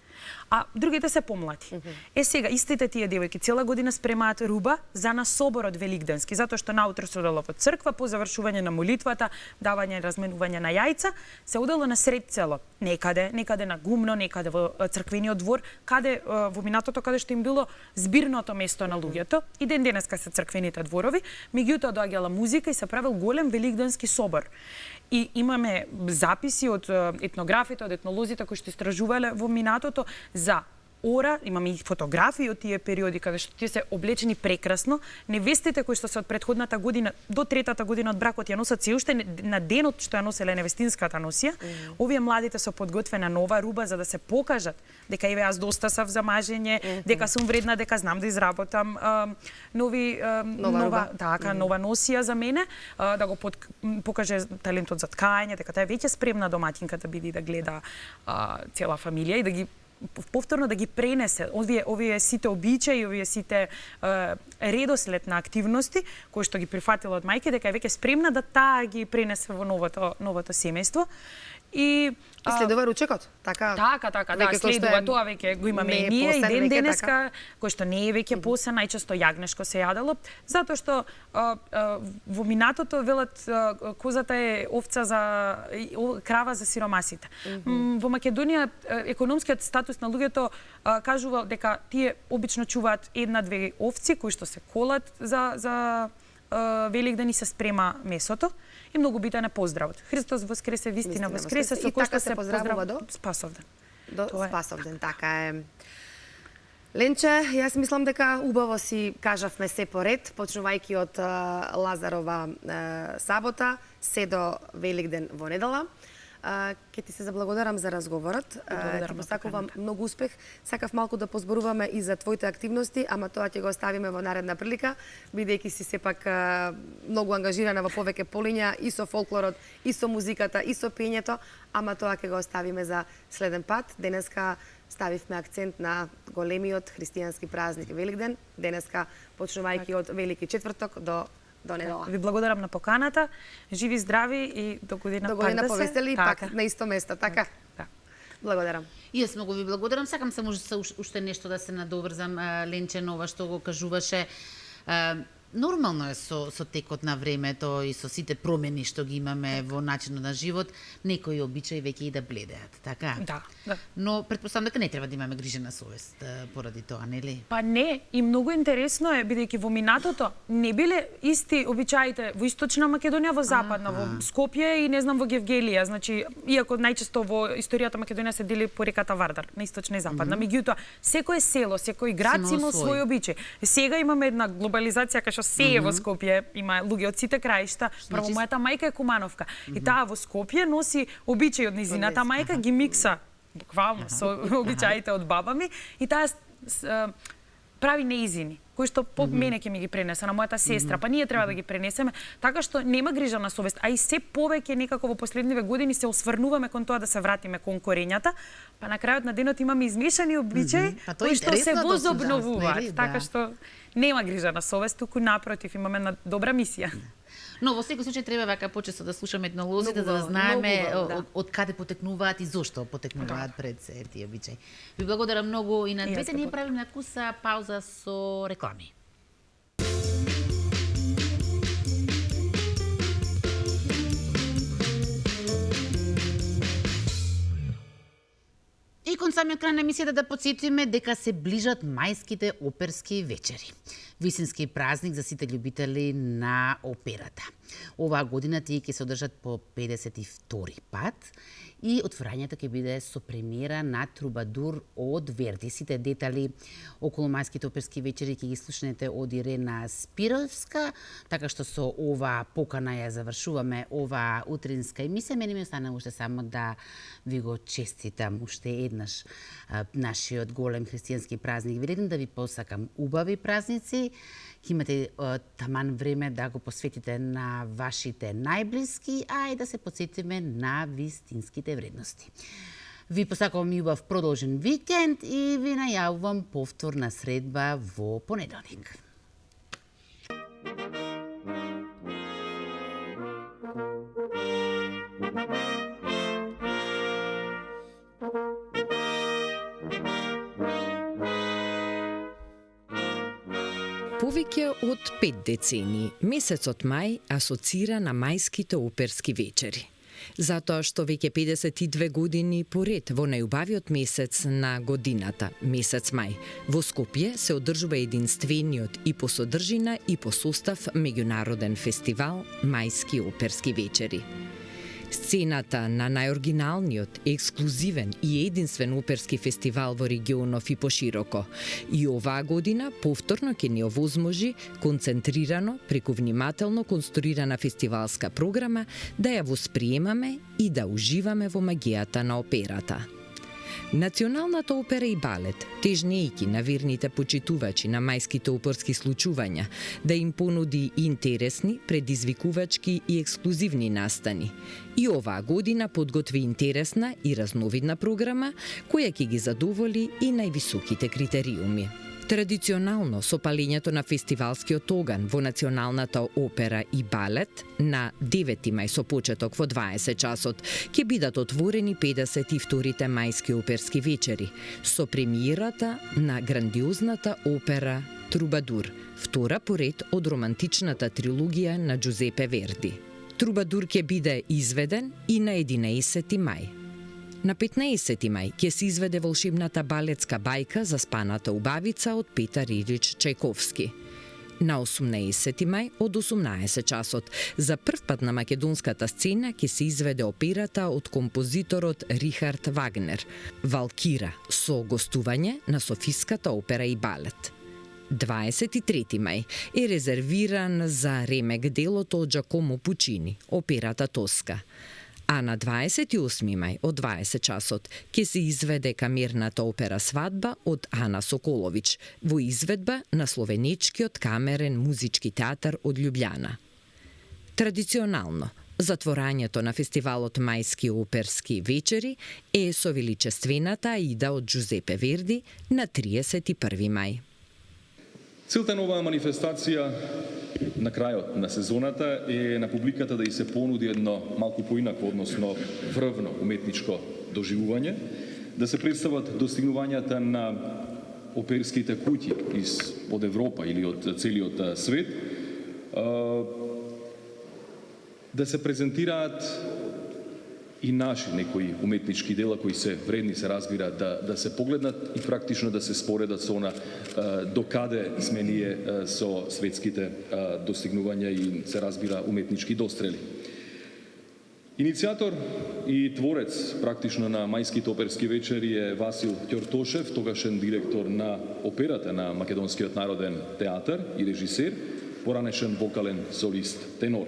А другите се помлади. Сега, истите тие девојки цела година спремаат руба за на соборот великденски, затоа што наутро се одела во црква, по завршување на молитвата, давање и разменување на јајца, се одела на сред село. Некаде на гумно, некаде во црквениот двор, каде во минатото, каде што им било збирното место на луѓето. И ден денеска се црквените дворови, меѓутоа доаѓала музика и се правил голем великденски собор. И имаме записи од етнографите, од етнолозите кои што истражувале во минатото за ора, имаме и фотографии од тие периоди каде што тие се облечени прекрасно. Невестите кои што се од претходната година до третата година од бракот ја носат се уште на денот што ја носеле невестинската носија. Овие младите се подготвена нова руба за да се покажат дека еве јас достасав за мажење, дека сум вредна, дека знам да изработам нова носија за мене, да го покаже талентот за ткање, дека таа е веќе спремна домаќинка да биде да гледа цела фамилија и да ги повторно да ги пренесе овие сите обичаи, овие сите редослед на активности кои што ги прифатила од мајке, дека е веќе спремна да таа ги пренесе во новото семејство. И следува ручекот, така? Така, да, следува тоа веќе го имаме и ние и ден денеска, кој што не е веќе посен, најчесто јагнешко се јадело, затоа што во минатото велат козата е овца за крава за сиромасите. Во Македонија економскиот статус на луѓето кажува дека тие обично чуваат една-две овци кои што се колат за Великден и се спрема месото. И многу битен е поздравот. Христос воскресе, вистина воскресе, со кој што се поздравува до Спасовден. До Спасовден, така е. Ленче, јас мислам дека убаво си кажавме се поред, почнувајќи од Лазарова сабота, се до Великден во недела. Ке ти се заблагодарам за разговорот. Ти посакувам многу успех. Сакав малку да позборуваме и за твоите активности, ама тоа ќе го оставиме во наредна прилика, бидејќи си сепак многу ангажирана во повеќе полиња и со фолклорот, и со музиката, и со пењето, ама тоа ќе го оставиме за следен пат. Денеска ставивме акцент на големиот христијански празник Великден. Денеска почнувајќи од Велики четврток до недела. Ви благодарам на поканата. Живи, здрави и до година повесели, пак на исто место, така? Благодарам. И јас многу ви благодарам. Сакам само уште нешто да се надоврзам, Ленче, на ова што го кажуваше. Нормално е со текот на времето и со сите промени што ги имаме во начинот на живот, некои обичаи веќе и да бледеат, така? Да. Но предпоставам дека не треба да имаме грижа на совест поради тоа, нели? Па не, и многу интересно е, бидејќи во минатото не биле исти обичаите во Источна Македонија, во Западна, во Скопје и не знам во Гевгелија, значи, иако најчесто во историјата Македонија се дели по реката Вардар, на Источна и Западна, меѓутоа, секое село, секој град си имал свој обичај. Сега имаме една глобализација кај што се е во Скопје, има луѓе од сите краишта. Прво, мојата мајка е Кумановка и таа во Скопје носи обичаи од низината мајка, ги микса буквално со обичаите од баба ми и таа прави неизини, кои што по мене ќе ми ги пренесе на мојата сестра, па ние треба да ги пренесеме, така што нема грижа на совест, а и се повеќе некако во последниве години се осврнуваме кон тоа да се вратиме кон корењата, па на крајот на денот имаме измешани обичаи кои што се возобновуваат, така што нема грижа на совест, туку напротив имаме една добра мисија. Но во секој случај треба вака почесто да слушаме етнолозите, да знаеме од каде потекнуваат и зошто потекнуваат пред се тие обичаи. Ви благодарам многу и на двете. Ние правиме на куса пауза со реклами. И кон самиот крај на емисијата да подсетиме дека се ближат мајските оперски вечери. Висински празник за сите љубители на операта. Оваа година тие ќе се одржат по 52 пат и отворањето ќе биде со премиера на Трубадур од Верди. Сите детали околу мајските оперски вечери ќе ги слушнете од Ирена Спировска, така што со ова покана ја завршуваме ова утринска емисија. Мене ми остана уште само да ви го честитам уште еднаш нашиот голем христијански празник Великден, да ви посакам убави празници. Имате таман време да го посветите на вашите најблиски, а и да се подсетиме на вистинските вредности. Ви посакувам и убав продолжен викенд и ви најавувам повторна средба во понеделник. Повеќе од 5 децении, месецот мај асоцира на мајските оперски вечери. Затоа што веќе 52 години поред во најубавиот месец на годината, месец мај, во Скопје се одржува единствениот и по содржина и по состав меѓународен фестивал Мајски оперски вечери. Сцената на најоригиналниот, ексклузивен и единствен оперски фестивал во регионов и пошироко. И оваа година повторно ќе ни овозможи концентрирано, преку внимателно конструирана фестивалска програма да ја восприемаме и да уживаме во магијата на операта. Националната опера и балет, тежнејќи на верните почитувачи на мајските оперски случувања, да им понуди интересни, предизвикувачки и ексклузивни настани. И оваа година подготви интересна и разновидна програма, која ќе ги задоволи и највисоките критериуми. Традиционално, со палењето на фестивалскиот оган во Националната опера и балет на 9 мај со почеток во 20 часот, ќе бидат отворени 52-те мајски оперски вечери со премиерата на грандиозната опера Трубадур, втора поред од романтичната трилогија на Джузепе Верди. Трубадур ќе биде изведен и на 11 мај. На 15 мај ќе се изведе волшебната балетска бајка Заспаната убавица од Петар Илич Чајковски. На 18 мај од 18 часот за прв пат на македонската сцена ќе се изведе операта од композиторот Рихард Вагнер Валкира со гостување на Софиската опера и балет. 23 мај е резервиран за ремек делото од Джакомо Пучини, операта Тоска. А на 28 мај од 20 часот ќе се изведе камерната опера Свадба од Ана Соколович во изведба на Словенечкиот камерен музички театар од Љубљана. Традиционално, затворањето на фестивалот Мајски оперски вечери е со величествената Аида од Джузепе Верди на 31 мај. Целта на оваа манифестација на крајот на сезоната е на публиката да и се понуди едно малку поинако, односно врвно уметничко доживување, да се представат достигнувањата на оперските куќи од Европа или од целиот свет, да се презентираат и наши некои уметнички дела кои се вредни, се разбира, да се погледнат и практично да се споредат со она докаде сме ние со светските достигнувања и се разбира уметнички дострели. Иницијатор и творец практично на мајските оперски вечери е Васил Ќортошев, тогашен директор на операта на Македонскиот народен театар и режисер, поранешен вокален солист тенор.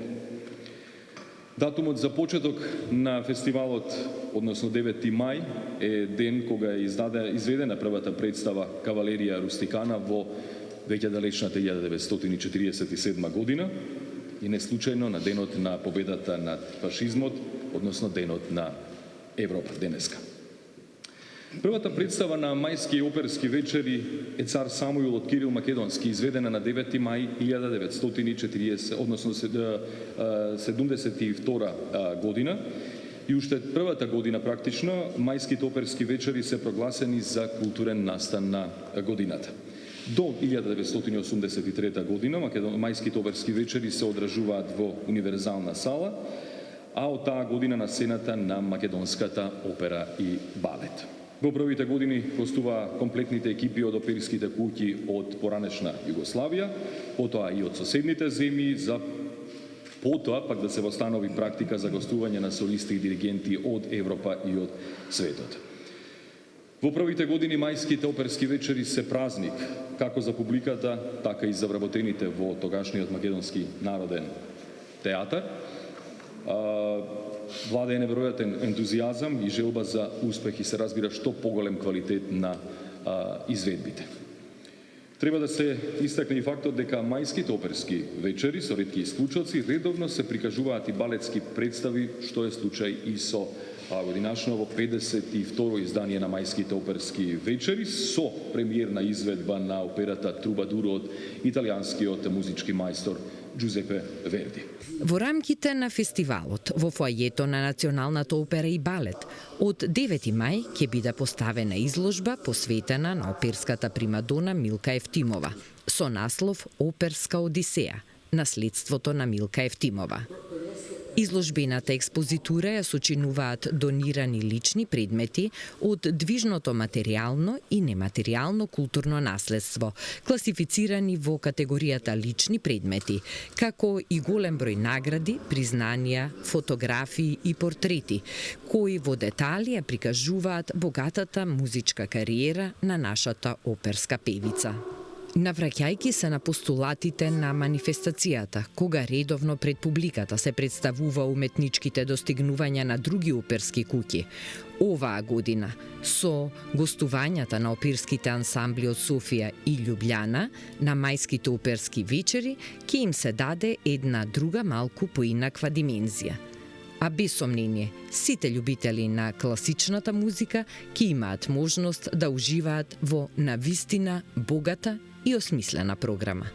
Датумот за почеток на фестивалот, односно 9 мај, е ден кога е изведена првата представа Кавалерија Рустикана во веќе далечната 1947 година и не случајно на денот на победата над фашизмот, односно денот на Европа денеска. Првата представа на мајски оперски вечери е Цар Самуил од Кирил Македонски, изведена на 9 мај 1940, односно 72 година. И уште првата година практично мајските оперски вечери се прогласени за културен настан на годината. До 1983 година мајските оперски вечери се одржуваат во универзална сала, а од таа година на сцената на Македонската опера и балет. Во првите години гостуваа комплетните екипи од оперските куќи од поранешна Југославија, потоа и од соседните земји, за потоа пак да се востанови практика за гостување на солисти и диригенти од Европа и од светот. Во првите години мајските оперски вечери се празник, како за публиката, така и за вработените во тогашниот Македонски народен театар. Владее неверојатен ентузијазам и желба за успех и се разбира што поголем квалитет на изведбите. Треба да се истакне и фактот дека мајските оперски вечери, со ретки исклучоци, редовно се прикажуваат и балетски представи, што е случај и со годинашново 52-ро издание на мајските оперски вечери, со премиерна изведба на операта Трубадуро од италијанскиот музички мајстор Джузепе Верди. Во рамките на фестивалот во фоајето на Националната опера и балет од 9 мај ќе биде поставена изложба посветена на оперската примадона Милка Евтимова со наслов Оперска одисеја, наследството на Милка Евтимова. Изложбената експозитура ја сочинуваат донирани лични предмети од движното материјално и нематеријално културно наследство, класифицирани во категоријата лични предмети, како и голем број награди, признанија, фотографии и портрети, кои во детали ја прикажуваат богатата музичка кариера на нашата оперска певица. Навраќајќи се на постулатите на манифестацијата, кога редовно пред публиката се представува уметничките достигнувања на други оперски куќи, оваа година со гостувањата на оперските ансамбли од Софија и Љубљана на мајските оперски вечери ќе им се даде една друга малку поинаква димензија. А без сомнение, сите љубители на класичната музика ќе имаат можност да уживаат во навистина богата и осмислена програма.